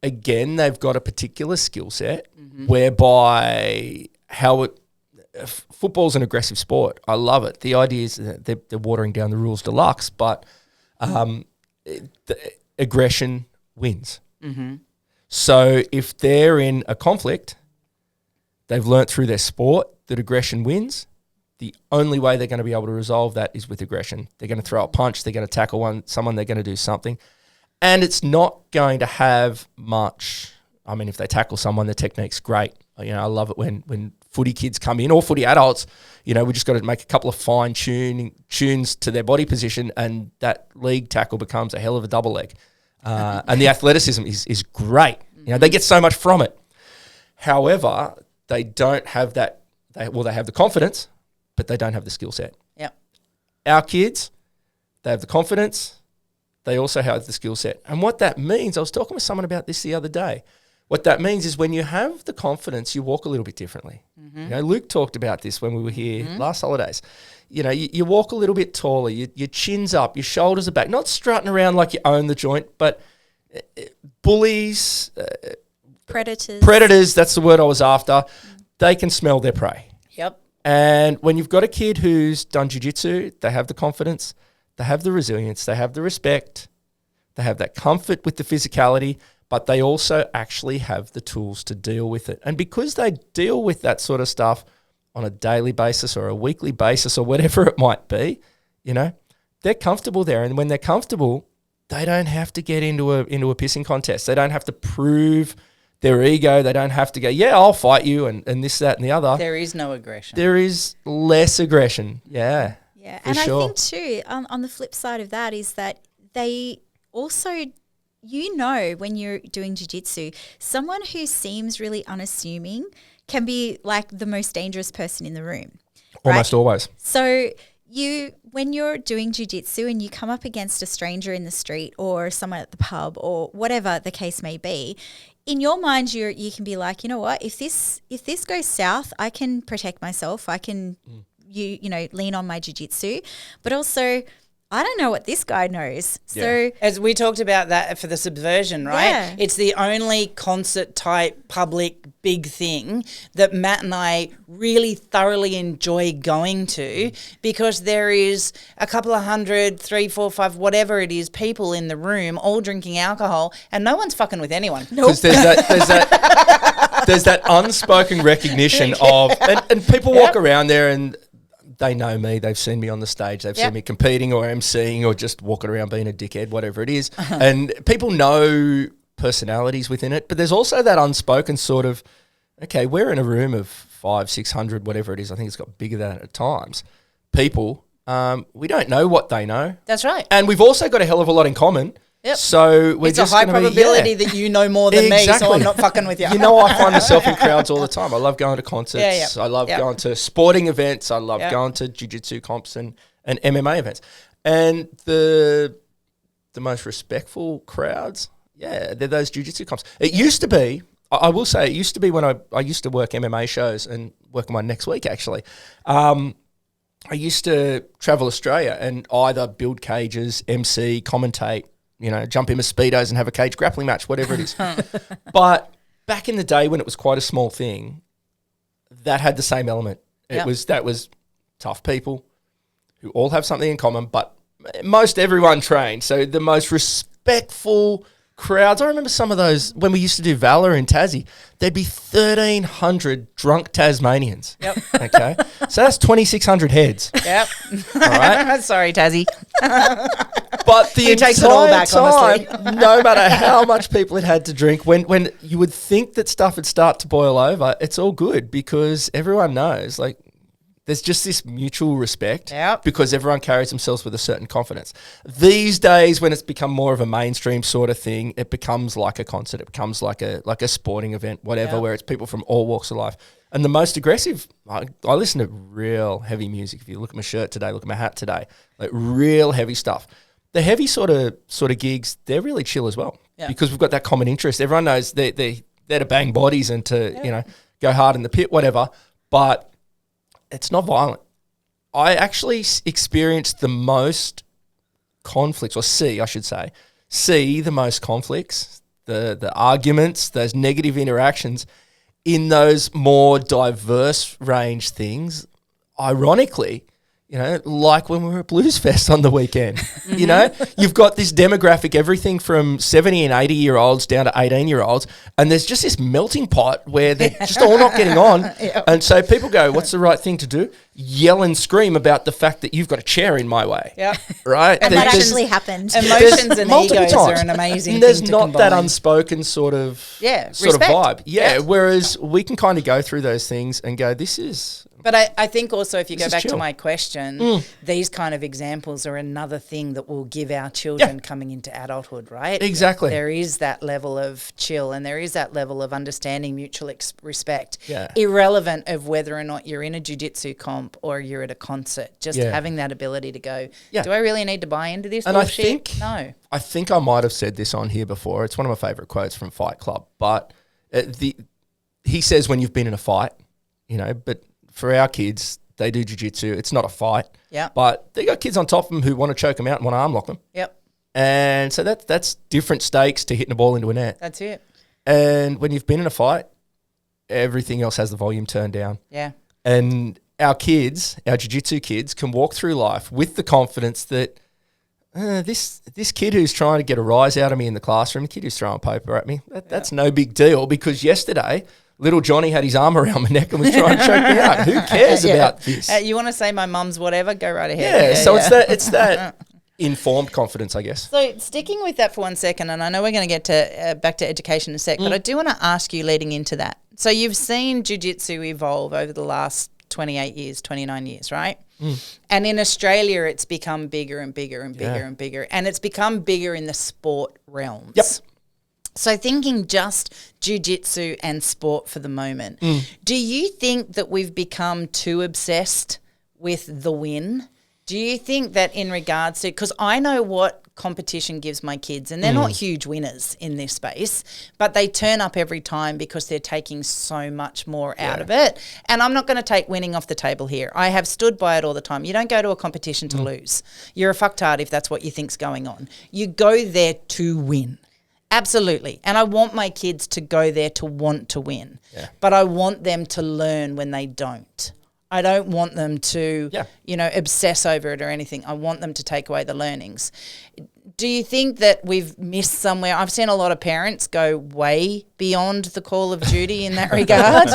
again, they've got a particular skill set whereby football's an aggressive sport. I love it. The idea is that they're watering down the rules deluxe, but the aggression wins. So if they're in a conflict, they've learnt through their sport that aggression wins. The only way they're going to be able to resolve that is with aggression. They're going to throw a punch. They're going to tackle someone. They're going to do something. And it's not going to have much. I mean, if they tackle someone, the technique's great. I love it when footy kids come in, or footy adults. We just got to make a couple of fine tunes to their body position, and that league tackle becomes a hell of a double leg. And the athleticism is great. They get so much from it. However, they don't have that. They have the confidence, but they don't have the skill set. Yep. Our kids, they have the confidence. They also have the skill set. And what that means, I was talking with someone about this the other day. What that means is when you have the confidence, you walk a little bit differently. Luke talked about this when we were here last holidays. You walk a little bit taller, your chin's up, your shoulders are back, not strutting around like you own the joint, but bullies, predators, that's the word I was after, they can smell their prey. Yep. And when you've got a kid who's done jiu-jitsu, they have the confidence, they have the resilience, they have the respect, they have that comfort with the physicality, but they also actually have the tools to deal with it. And because they deal with that sort of stuff on a daily basis or a weekly basis or whatever it might be, they're comfortable there. And when they're comfortable, they don't have to get into a pissing contest. They don't have to prove their ego. They don't have to go, yeah, I'll fight you and this, that, and the other. There is no aggression. There is less aggression. Yeah. Yeah. And sure. I think too, on the flip side of that is that they also, when you're doing jiu-jitsu, someone who seems really unassuming can be like the most dangerous person in the room. Almost always. So when you're doing jiu-jitsu and you come up against a stranger in the street or someone at the pub or whatever the case may be, in your mind you can be like, you know what, if this goes south, I can protect myself. I can lean on my jiu-jitsu, but also I don't know what this guy knows. Yeah. So as we talked about that for the subversion, right? Yeah. It's the only concert type public big thing that Matt and I really thoroughly enjoy going to, because there is a couple of 100, 3, 4, 5, whatever it is, people in the room all drinking alcohol and no one's fucking with anyone. Because there's that unspoken recognition of, and people walk around there and they know me. They've seen me on the stage. They've seen me competing or emceeing or just walking around being a dickhead, whatever it is. And people know personalities within it. But there's also that unspoken sort of, okay, we're in a room of 500, 600, whatever it is. I think it's got bigger than that at times. People, we don't know what they know. That's right. And we've also got a hell of a lot in common. Yep. So it's a high probability that you know more than me, so I'm not fucking with you. I find myself in crowds all the time. I love going to concerts. I love going to sporting events. I love going to jiu-jitsu comps and MMA events. And the most respectful crowds, they're those jiu-jitsu comps. It used to be, I will say, it used to be when I used to work MMA shows and work on one next week, actually. I used to travel Australia and either build cages, MC, commentate, jump in with speedos and have a cage grappling match, whatever it is. But back in the day when it was quite a small thing, that had the same element. That was tough people who all have something in common, but most everyone trained. So the most respectful crowds. I remember some of those when we used to do Valor in Tassie. There'd be 1,300 drunk Tasmanians. Yep. Okay. So that's 2,600 heads. Yep. All right. Sorry, Tassie. But the entire takes it all back, time, honestly. no matter how much people had had to drink, when you would think that stuff would start to boil over, it's all good because everyone knows, like, there's just this mutual respect because everyone carries themselves with a certain confidence. These days, when it's become more of a mainstream sort of thing, it becomes like a concert. It becomes like a sporting event, whatever, where it's people from all walks of life. And the most aggressive, I listen to real heavy music. If you look at my shirt today, look at my hat today, like real heavy stuff. The heavy sort of gigs, they're really chill as well because we've got that common interest. Everyone knows they're to bang bodies and to go hard in the pit, whatever. But it's not violent. I actually experienced the most conflicts, or see the most conflicts, the arguments, those negative interactions in those more diverse range things. Ironically, like when we were at Blues Fest on the weekend, you've got this demographic, everything from 70 and 80-year-olds down to 18-year-olds, and there's just this melting pot where they're just all not getting on. Yep. And so people go, what's the right thing to do? Yell and scream about the fact that you've got a chair in my way. Yeah. Right? And that actually happened. Emotions and multiple egos times. are an amazing And there's thing to not combine. that unspoken sort of respect. vibe. Yeah, Yeah. whereas we can kind of go through those things and go, this is... But I think also if you go is back chill. to my question, these kind of examples are another thing that will give our children coming into adulthood, right? Exactly. There is that level of chill and there is that level of understanding mutual respect, Yeah. irrelevant of whether or not you're in a jiu-jitsu comp or you're at a concert. Just having that ability to go, do I really need to buy into this And I bullshit? think, No. I think I might have said this on here before. It's one of my favourite quotes from Fight Club. But he says when you've been in a fight, but for our kids, they do jiu-jitsu. It's not a fight. Yeah. But they got kids on top of them who want to choke them out and want to arm lock them. Yep. And so that's different stakes to hitting a ball into a net. That's it. And when you've been in a fight, everything else has the volume turned down. Yeah. And our kids, our jiu-jitsu kids, can walk through life with the confidence that this kid who's trying to get a rise out of me in the classroom, the kid who's throwing paper at me, that's no big deal, because yesterday little Johnny had his arm around my neck and was trying to choke me out. Who cares about this? You want to say my mum's whatever? Go right ahead. Yeah, so it's that informed confidence, I guess. So sticking with that for 1 second, and I know we're going to get to back to education in a sec, but I do want to ask you leading into that. So you've seen jiu-jitsu evolve over the last 28 years, 29 years, right? And in Australia, it's become bigger and bigger and bigger and bigger, and it's become bigger in the sport realms. Yep. So thinking just jiu-jitsu and sport for the moment, do you think that we've become too obsessed with the win? Do you think that in regards to – because I know what competition gives my kids, and they're not huge winners in this space, but they turn up every time because they're taking so much more out of it. And I'm not going to take winning off the table here. I have stood by it all the time. You don't go to a competition to lose. You're a fucktard if that's what you think's going on. You go there to win. Absolutely. And I want my kids to go there to want to win. Yeah. But I want them to learn when they don't. I don't want them to, obsess over it or anything. I want them to take away the learnings. Do you think that we've missed somewhere? I've seen a lot of parents go way beyond the Call of Duty in that regard.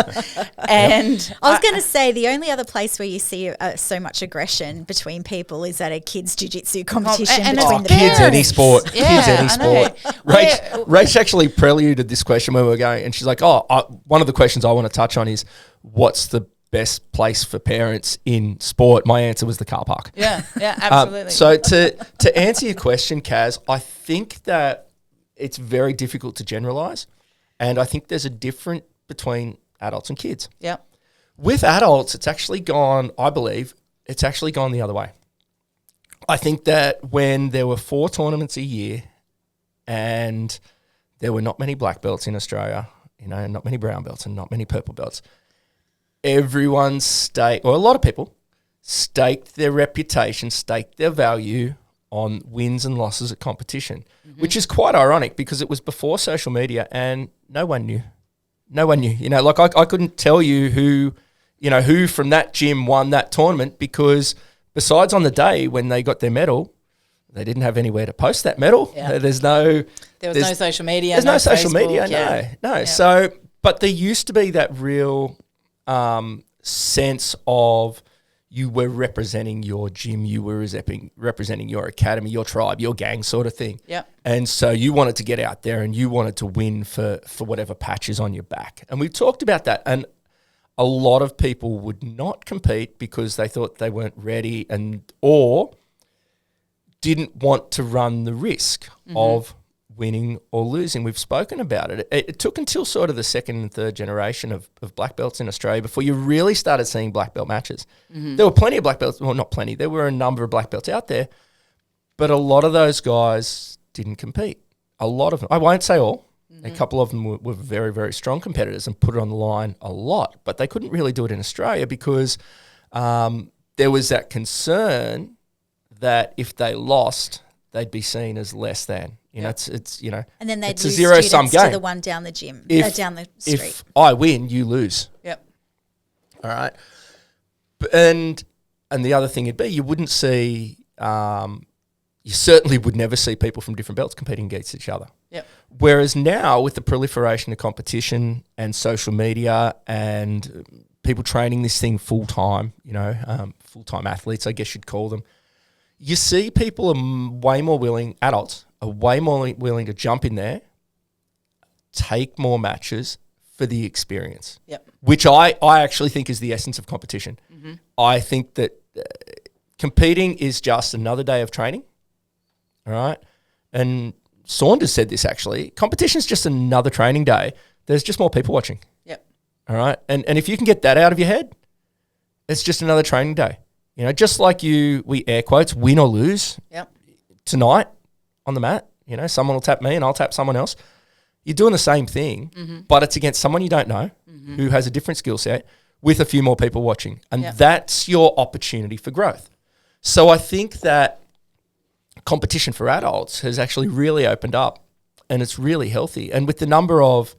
And I was going to say the only other place where you see so much aggression between people is at a kids' jiu-jitsu competition and between the kids, parents. any sport. Yeah, Kids, any I know. sport. Rach actually preluded this question when we were going, and she's like, one of the questions I want to touch on is, what's the best place for parents in sport? My answer was the car park. Yeah, absolutely. So to answer your question, Kaz, I think that it's very difficult to generalize, and I think there's a difference between adults and kids. Yeah. With adults, it's actually gone, I believe, it's actually gone the other way. I think that when there were 4 tournaments a year and there were not many black belts in Australia, not many brown belts and not many purple belts, everyone a lot of people staked their reputation, staked their value on wins and losses at competition, which is quite ironic because it was before social media and no one knew. No one knew. I couldn't tell you who from that gym won that tournament, because besides on the day when they got their medal, they didn't have anywhere to post that medal. Yeah. There was no social media. There's no social Facebook, media. No. Yeah. So, but there used to be that real sense of you were representing your gym, you were representing your academy, your tribe, your gang sort of thing. Yeah. And so you wanted to get out there and you wanted to win for whatever patch is on your back. And we talked about that. And a lot of people would not compete because they thought they weren't ready or didn't want to run the risk of winning or losing. We've spoken about it. It took until sort of the second and third generation of black belts in Australia before you really started seeing black belt matches. There were plenty of black belts, well, not plenty. There were a number of black belts out there, but a lot of those guys didn't compete. A lot of them. I won't say all. A couple of them were very, very strong competitors and put it on the line a lot, but they couldn't really do it in Australia because there there was that concern that if they lost, they'd be seen as less than. You know, it's you know, and then they'd it's lose a zero-sum students to game. the one down the gym, down the street. If I win, you lose. Yep. All right. And the other thing would be you wouldn't see, you certainly would never see people from different belts competing against each other. Yep. Whereas now with the proliferation of competition and social media and people training this thing full-time, you know, full-time athletes, I guess you'd call them, you see people are way more willing, adults are way more willing to jump in there, take more matches for the experience. Yep. Which I actually think is the essence of competition. Mm-hmm. I think that competing is just another day of training, all right? And Saunders said this actually, competition is just another training day. There's just more people watching. Yep. All right? And if you can get that out of your head, it's just another training day. You know, just like we air quotes, win or lose tonight on the mat, you know, someone will tap me and I'll tap someone else. You're doing the same thing, but it's against someone you don't know who has a different skill set with a few more people watching. And that's your opportunity for growth. So I think that competition for adults has actually really opened up and it's really healthy. And with the number of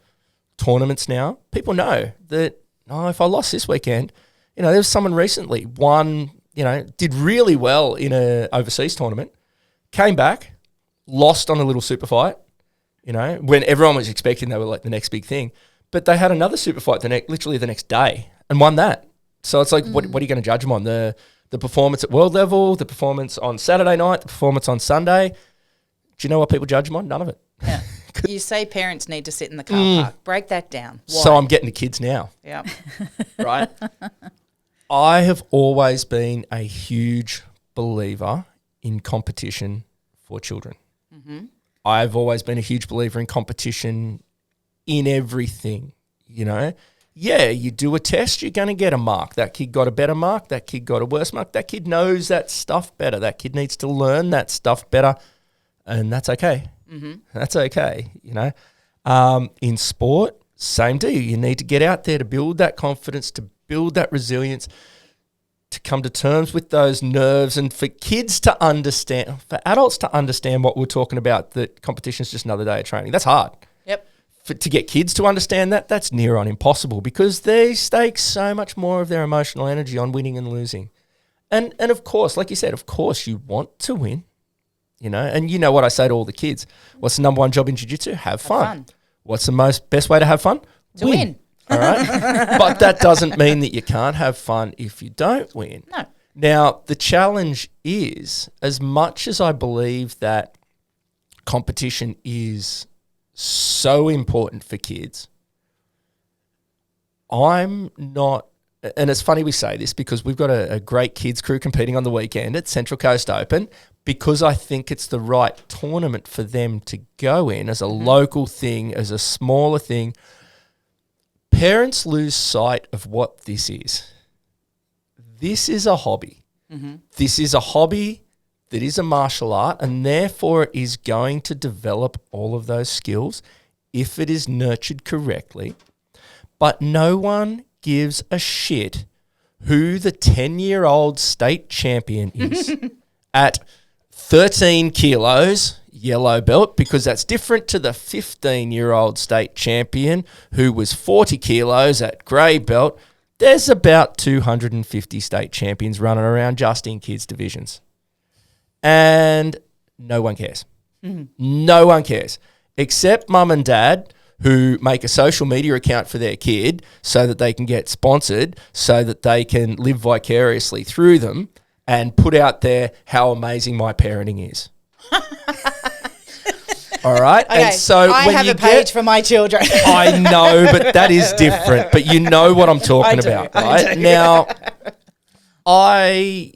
tournaments now, people know that, if I lost this weekend, you know, there was someone recently won, you know, did really well in a overseas tournament, came back, lost on a little super fight, you know, when everyone was expecting they were like the next big thing. But they had another super fight literally the next day and won that. So it's like, what are you going to judge them on? The performance at world level, the performance on Saturday night, the performance on Sunday. Do you know what people judge them on? None of it. Yeah. You say parents need to sit in the car park. Break that down. Why? So I'm getting to kids now. Yeah. Right? I have always been a huge believer in competition for children. Mm-hmm. I've always been a huge believer in competition in everything, you know. Yeah, you do a test, you're going to get a mark. That kid got a better mark. That kid got a worse mark. That kid knows that stuff better. That kid needs to learn that stuff better, and that's okay. Mm-hmm. That's okay, you know. In sport, same deal. You need to get out there to build that confidence, to build that resilience, to come to terms with those nerves, and for kids to understand, for adults to understand what we're talking about, that competition is just another day of training. That's hard. Yep. To get kids to understand that, that's near on impossible because they stake so much more of their emotional energy on winning and losing. And of course, like you said, of course you want to win, you know, and you know what I say to all the kids. What's the number one job in Jiu Jitsu? Have fun. What's the best way to have fun? To win. All right. But that doesn't mean that you can't have fun if you don't win. No. Now, the challenge is, as much as I believe that competition is so important for kids, I'm not, and it's funny we say this because we've got a great kids crew competing on the weekend at Central Coast Open because I think it's the right tournament for them to go in as a local thing, as a smaller thing. Parents lose sight of what this is. This is a hobby. Mm-hmm. This is a hobby that is a martial art, and therefore it is going to develop all of those skills if it is nurtured correctly. But no one gives a shit who the 10-year-old state champion is at 13 kilos, yellow belt, because that's different to the 15-year-old state champion who was 40 kilos at grey belt. There's about 250 state champions running around just in kids divisions. And no one cares. Mm-hmm. No one cares. Except mum and dad who make a social media account for their kid so that they can get sponsored, so that they can live vicariously through them and put out there how amazing my parenting is. All right? Okay, and so I when have you a page for my children. I know, but that is different. But you know what I'm talking about, right? Now, I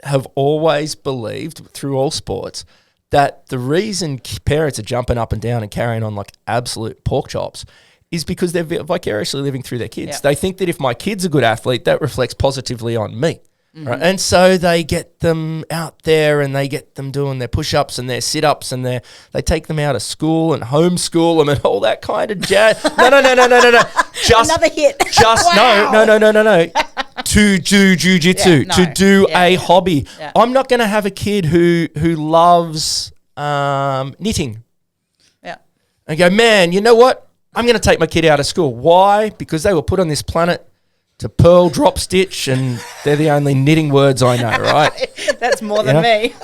have always believed through all sports that the reason parents are jumping up and down and carrying on like absolute pork chops is because they're vicariously living through their kids. Yep. They think that if my kid's a good athlete, that reflects positively on me. Mm-hmm. Right? And so they get them out there and they get them doing their push-ups and their sit-ups and they take them out of school and homeschool them and all that kind of jazz. No. Just, another hit. Just wow. no. to do jiu-jitsu, Yeah, to no. do Yeah, a yeah. hobby. Yeah. I'm not going to have a kid who loves knitting Yeah. and go, man, you know what? I'm going to take my kid out of school. Why? Because they were put on this planet to purl, drop stitch, and they're the only knitting words I know, right? That's more than know? me.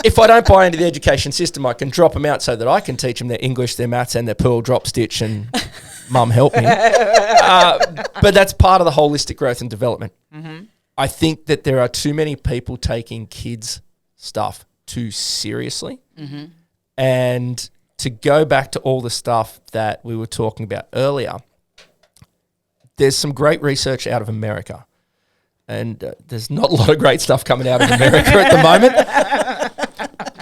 If I don't buy into the education system, I can drop them out so that I can teach them their English, their maths, and their purl, drop stitch, and mum help me. But that's part of the holistic growth and development. Mm-hmm. I think that there are too many people taking kids' stuff too seriously. Mm-hmm. And to go back to all the stuff that we were talking about earlier, there's some great research out of America. And there's not a lot of great stuff coming out of America at the moment.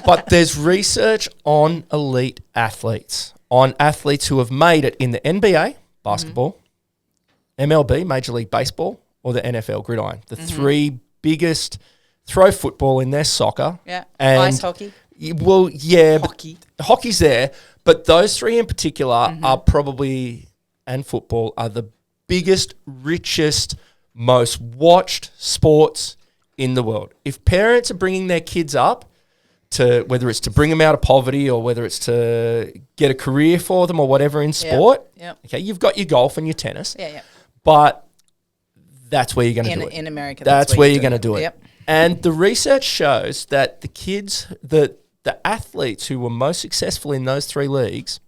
But there's research on elite athletes, on athletes who have made it in the NBA, basketball, MLB, Major League Baseball, or the NFL, gridiron. The three biggest, throw football in their soccer. Yeah. And Ice hockey. Well, yeah. Hockey. Hockey's there, but those three in particular are probably, and football, are the biggest, richest, most watched sports in the world. If parents are bringing their kids up to, whether it's to bring them out of poverty or whether it's to get a career for them or whatever in sport, okay, you've got your golf and your tennis, but that's where you're going to do it. In America, That's where you're going to do do it. Yep. And the research shows that the kids, the athletes who were most successful in those three leagues,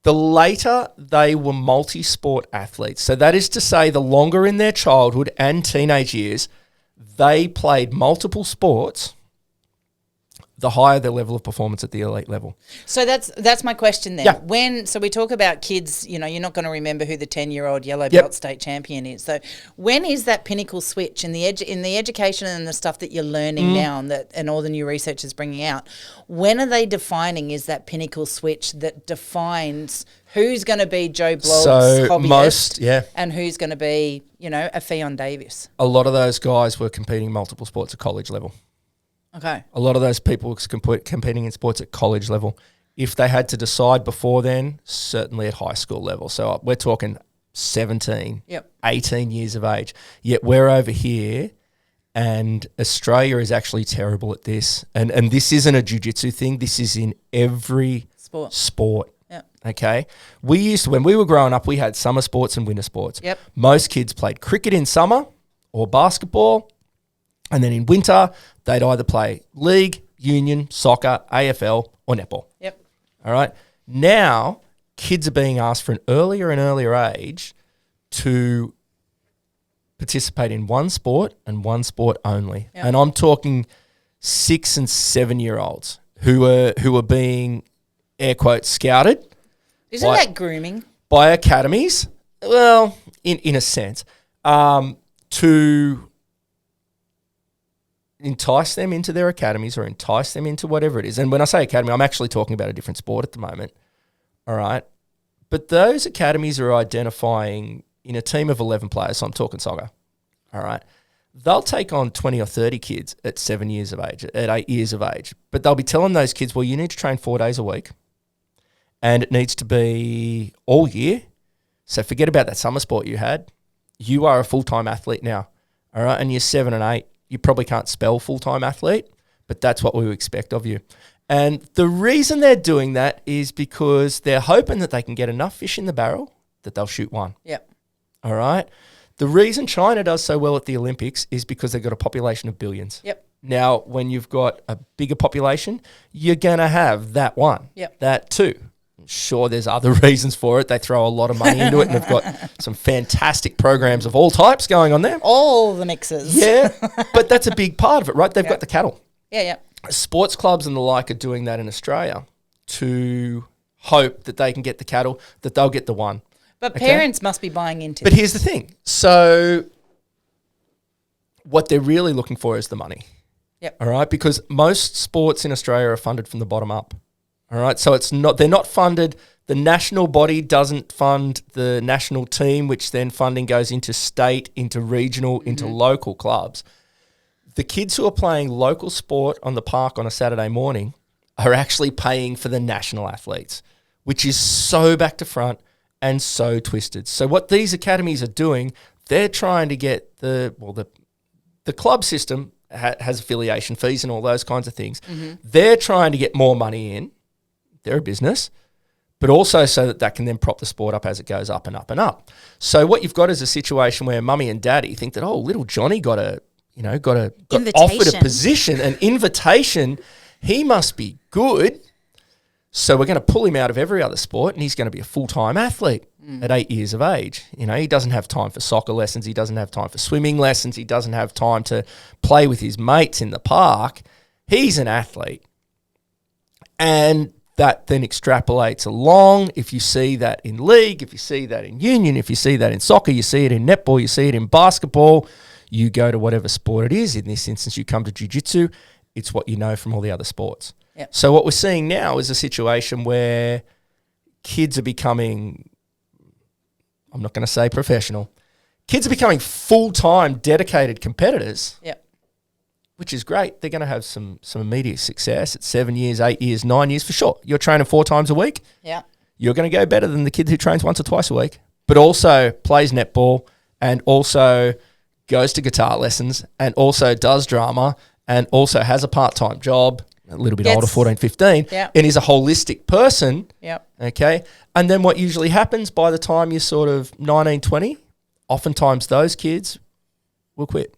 the later they were multi-sport athletes. So that is to say, the longer in their childhood and teenage years they played multiple sports, the higher their level of performance at the elite level. So that's my question then. Yeah. So we talk about kids, you're not going to remember who the 10-year-old yellow belt state champion is. So when is that pinnacle switch in the education and the stuff that you're learning now and all the new research is bringing out? When are they defining is that pinnacle switch that defines who's going to be Joe Bloggs hobbyist and who's going to be, a Fionn Davis? A lot of those guys were competing multiple sports at college level. Okay. A lot of those people were competing in sports at college level. If they had to decide before then, certainly at high school level. So we're talking 17, 18 years of age. Yet we're over here and Australia is actually terrible at this. And this isn't a jiu-jitsu thing. This is in every sport. Yep. Okay? When we were growing up, we had summer sports and winter sports. Yep. Most kids played cricket in summer or basketball. And then in winter, they'd either play league, union, soccer, AFL, or netball. Yep. All right. Now, kids are being asked for an earlier and earlier age to participate in one sport and one sport only. Yep. And I'm talking 6 and 7 year olds who are being air quotes scouted. Isn't that grooming? By academies. Well, in a sense, to entice them into their academies or entice them into whatever it is. And when I say academy, I'm actually talking about a different sport at the moment. All right. But those academies are identifying in a team of 11 players. So I'm talking soccer. All right. They'll take on 20 or 30 kids at 7 years of age, at 8 years of age. But they'll be telling those kids, well, you need to train 4 days a week and it needs to be all year. So forget about that summer sport you had. You are a full-time athlete now. All right. And you're 7 and 8. You probably can't spell full-time athlete, but that's what we expect of you. And the reason they're doing that is because they're hoping that they can get enough fish in the barrel that they'll shoot one. Yep. All right. The reason China does so well at the Olympics is because they've got a population of billions. Yep. Now, when you've got a bigger population, you're going to have that one, that two. Sure, there's other reasons for it. They throw a lot of money into it and they've got some fantastic programs of all types going on there. All the mixes. Yeah, but that's a big part of it, right? They've got the cattle. Yeah. Sports clubs and the like are doing that in Australia to hope that they can get the cattle, that they'll get the one. But parents must be buying into But here's the thing. So what they're really looking for is the money. Yep. All right, because most sports in Australia are funded from the bottom up. All right, so they're not funded. The national body doesn't fund the national team, which then funding goes into state, into regional, into local clubs. The kids who are playing local sport on the park on a Saturday morning are actually paying for the national athletes, which is so back to front and so twisted. So what these academies are doing, they're trying to get the club system has affiliation fees and all those kinds of things. They're trying to get more money in. They're a business, but also so that can then prop the sport up as it goes up and up and up. So what you've got is a situation where mummy and daddy think that, oh, little Johnny got offered a position, an invitation. He must be good. So we're going to pull him out of every other sport and he's going to be a full-time athlete at 8 years of age. He doesn't have time for soccer lessons. He doesn't have time for swimming lessons. He doesn't have time to play with his mates in the park. He's an athlete. And that then extrapolates along. If you see that in league, if you see that in union, if you see that in soccer, you see it in netball, you see it in basketball, you go to whatever sport it is. In this instance, you come to Jiu Jitsu. It's what you know from all the other sports. Yep. So what we're seeing now is a situation where kids are becoming, I'm not going to say professional, kids are becoming full-time dedicated competitors. Yep. Which is great. They're going to have some immediate success at 7 years, 8 years, 9 years for sure. You're training 4 times a week. Yeah. You're going to go better than the kid who trains once or twice a week, but also plays netball and also goes to guitar lessons and also does drama and also has a part-time job, a little bit older, 14, 15, Yep. and is a holistic person. Yep. Okay. And then what usually happens by the time you're sort of 19, 20, oftentimes those kids will quit.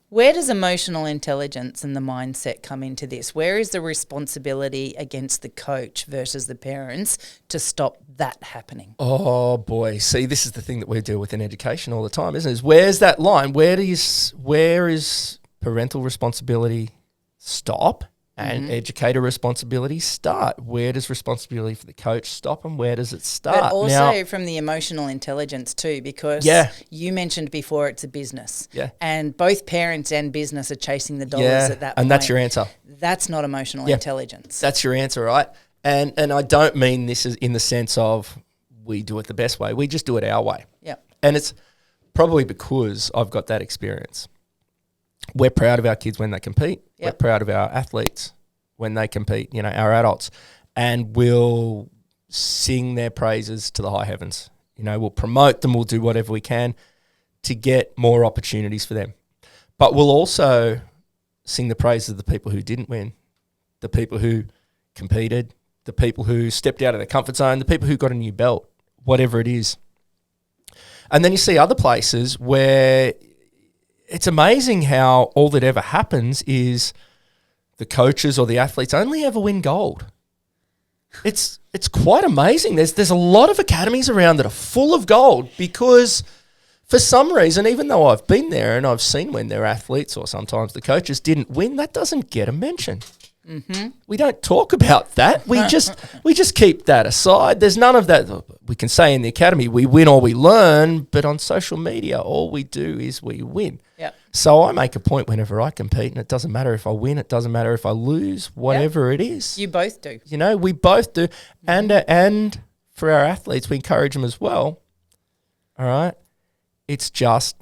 Where does emotional intelligence and the mindset come into this? Where is the responsibility against the coach versus the parents to stop that happening? Oh boy. See, this is the thing that we deal with in education all the time, isn't it? Is where's that line? Where is parental responsibility stop and educator responsibility start? Where does responsibility for the coach stop and where does it start? But also now, from the emotional intelligence too, because Yeah. you mentioned before it's a business. Yeah. And both parents and business are chasing the dollars yeah, at that point. and that's your answer. That's not emotional Yeah. intelligence. That's your answer, right? And I don't mean this is in the sense of we do it the best way. We just do it our way. Yep. And it's probably because I've got that experience. We're proud of our kids when they compete. Yep. We're proud of our athletes when they compete, our adults. And we'll sing their praises to the high heavens. We'll promote them. We'll do whatever we can to get more opportunities for them. But we'll also sing the praises of the people who didn't win, the people who competed, the people who stepped out of their comfort zone, the people who got a new belt, whatever it is. And then you see other places where it's amazing how all that ever happens is the coaches or the athletes only ever win gold. It's quite amazing. There's a lot of academies around that are full of gold because for some reason, even though I've been there and I've seen when their athletes or sometimes the coaches didn't win, that doesn't get a mention. Mm-hmm. We don't talk about that. We just keep that aside. There's none of that. We can say in the academy we win or we learn, but on social media all we do is we win. Yep. So I make a point whenever I compete, and it doesn't matter if I win, it doesn't matter if I lose, whatever it is. You both do. We both do. And for our athletes, we encourage them as well. All right? It's just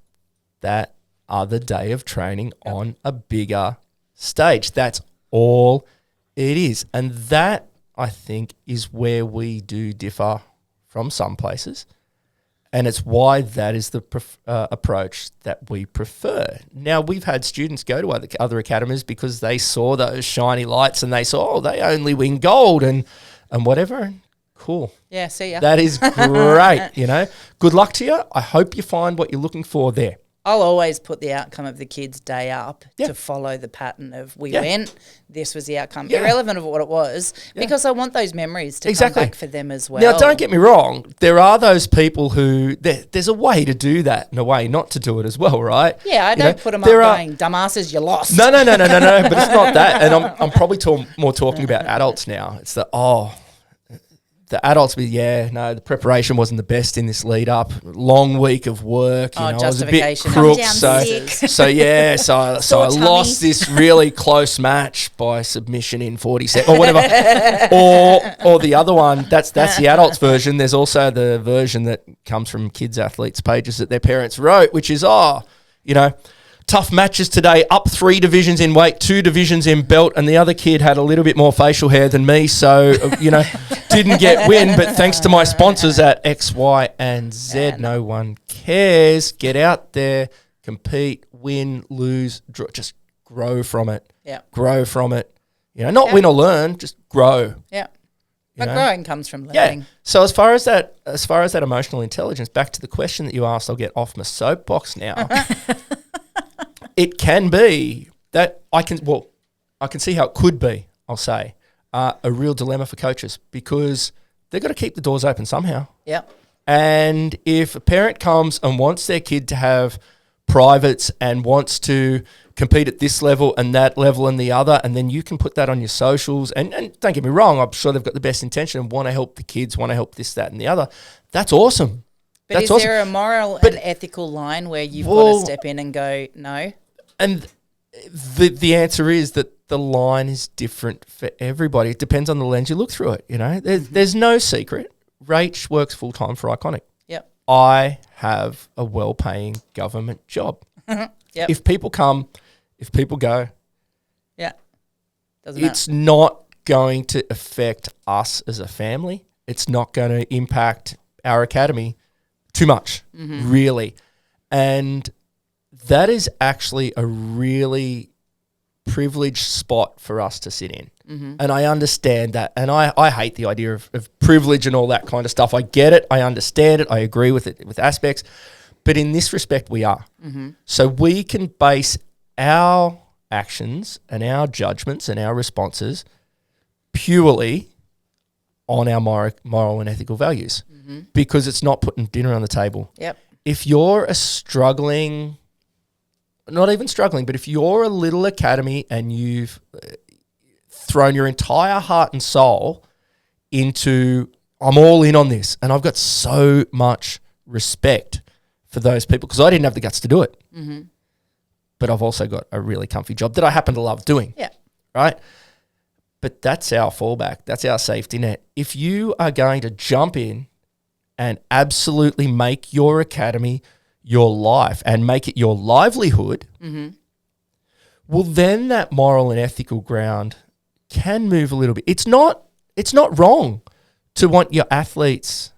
that other day of training on a bigger stage. That's all it is. And that, I think, is where we do differ from some places. And it's why that is the approach that we prefer. Now, we've had students go to other academies because they saw those shiny lights and they saw, they only win gold and whatever. Cool. Yeah, see ya. That is great, Good luck to you. I hope you find what you're looking for there. I'll always put the outcome of the kids' day up Yeah. to follow the pattern of we Yeah. went, this was the outcome, Yeah. irrelevant of what it was, because I want those memories to Exactly. come back for them as well. Now, don't get me wrong. There are those people who, there's a way to do that and a way not to do it as well, right? Yeah, I don't put them up going, dumbasses, you lost. No, but it's not that. And I'm probably more talking about adults now. It's the adults the preparation wasn't the best in this lead up. Long week of work. I was a bit justification. crook. Come So down sick. I Sore tummy. lost this really close match by submission in 40 seconds or whatever. or the other one, that's the adults version. There's also the version that comes from kids athletes pages that their parents wrote, which is, tough matches today, up 3 divisions in weight, 2 divisions in belt, and the other kid had a little bit more facial hair than me, so, didn't get win, but thanks to my sponsors at X, Y, and Z, no one cares. Get out there, compete, win, lose, draw, just grow from it. Yeah. Grow from it. Not win or learn, just grow. Yeah. But growing comes from Yeah. learning. So as far as that emotional intelligence, back to the question that you asked, I'll get off my soapbox now. It can be that I can see how it could be, I'll say, a real dilemma for coaches because they've got to keep the doors open somehow. Yeah. And if a parent comes and wants their kid to have privates and wants to compete at this level and that level and the other, and then you can put that on your socials, and don't get me wrong, I'm sure they've got the best intention and want to help the kids, want to help this, that, and the other. That's awesome. But is there a moral and ethical line where you've got to step in and go, no? And the answer is that the line is different for everybody. It depends on the lens you look through it. There's no secret. Rach works full time for Iconic. Yep. I have a well-paying government job. Yep. If people come, if people go, yeah, doesn't matter. It's not going to affect us as a family. It's not going to impact our academy too much, really. And that is actually a really privileged spot for us to sit in. And I understand that. And I hate the idea of privilege and all that kind of stuff. I get it. I understand it. I agree with it with aspects. But in this respect, we are. So we can base our actions and our judgments and our responses purely on our moral and ethical values because it's not putting dinner on the table. Yep. If you're not even struggling, but if you're a little academy and you've thrown your entire heart and soul into, I'm all in on this, and I've got so much respect for those people because I didn't have the guts to do it. But I've also got a really comfy job that I happen to love doing. Yeah. Right? But that's our fallback. That's our safety net. If you are going to jump in and absolutely make your academy your life and make it your livelihood, well, then that moral and ethical ground can move a little bit. It's not wrong to want your athletes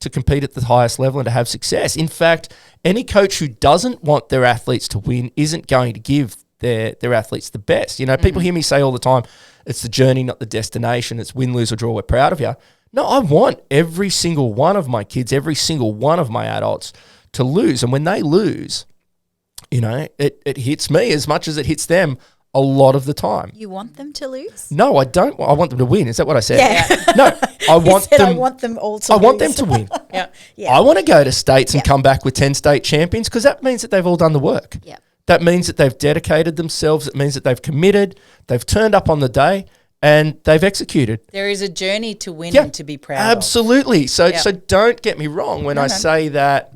to compete at the highest level and to have success. In fact, any coach who doesn't want their athletes to win isn't going to give their athletes the best. People hear me say all the time, it's the journey, not the destination. It's win, lose, or draw. We're proud of you. No, I want every single one of my kids, every single one of my adults to lose. And when they lose, it hits me as much as it hits them a lot of the time. You want them to lose? No, I don't. I want them to win. Is that what I said? Yeah. No, I want them. I want them all to I lose. want them to win. Yeah. I want to go to states and come back with 10 state champions because that means that they've all done the work. Yeah. That means that they've dedicated themselves. It means that they've committed. They've turned up on the day and they've executed. There is a journey to win and to be proud of. Absolutely. So don't get me wrong when I say that,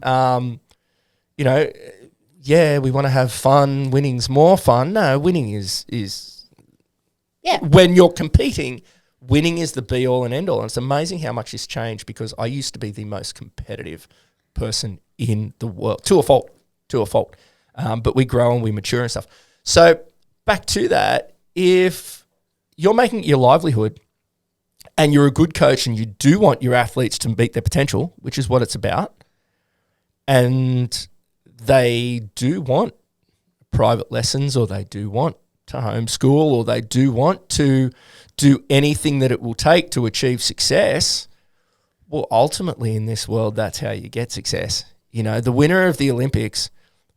we want to have fun. Winning's more fun. No, winning is when you're competing, winning is the be all and end all. And it's amazing how much has changed because I used to be the most competitive person in the world to a fault. But we grow and we mature and stuff. So back to that, if you're making it your livelihood and you're a good coach and you do want your athletes to meet their potential, which is what it's about, and they do want private lessons or they do want to homeschool or they do want to do anything that it will take to achieve success, well, ultimately in this world, that's how you get success. The winner of the Olympics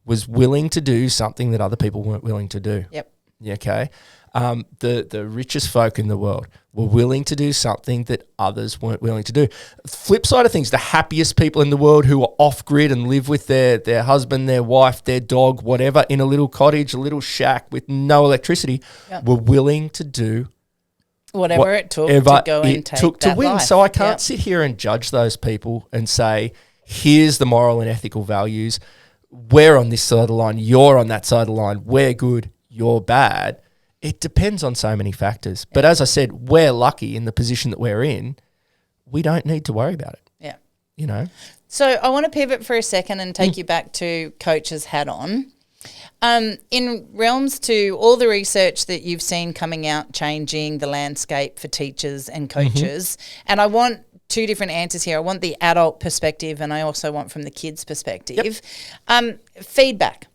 was willing to do something that other people weren't willing to do. Yep. Okay. The richest folk in the world were willing to do something that others weren't willing to do. Flip side of things, the happiest people in the world who are off grid and live with their husband, their wife, their dog, whatever, in a little cottage, a little shack with no electricity, were willing to do whatever it took to go and take that win. life. So I can't sit here and judge those people and say, here's the moral and ethical values. We're on this side of the line. You're on that side of the line. We're good. You're bad. It depends on so many factors. But as I said, we're lucky in the position that we're in. We don't need to worry about it. Yeah. So I want to pivot for a second and take you back to coach's hat on. In realms to all the research that you've seen coming out, changing the landscape for teachers and coaches, and I want two different answers here. I want the adult perspective and I also want from the kids' perspective. Feedback.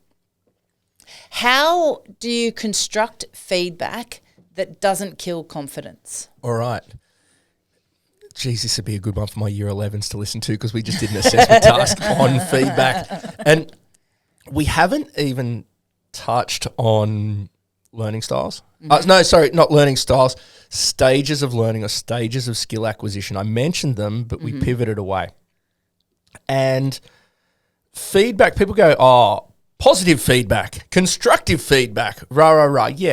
How do you construct feedback that doesn't kill confidence? All right. Geez, this would be a good one for my year 11s to listen to because we just did an assessment task on feedback. And we haven't even touched on learning styles. Not learning styles, stages of learning or stages of skill acquisition. I mentioned them, but we pivoted away. And feedback, people go, positive feedback, constructive feedback, rah, rah, rah. Yeah,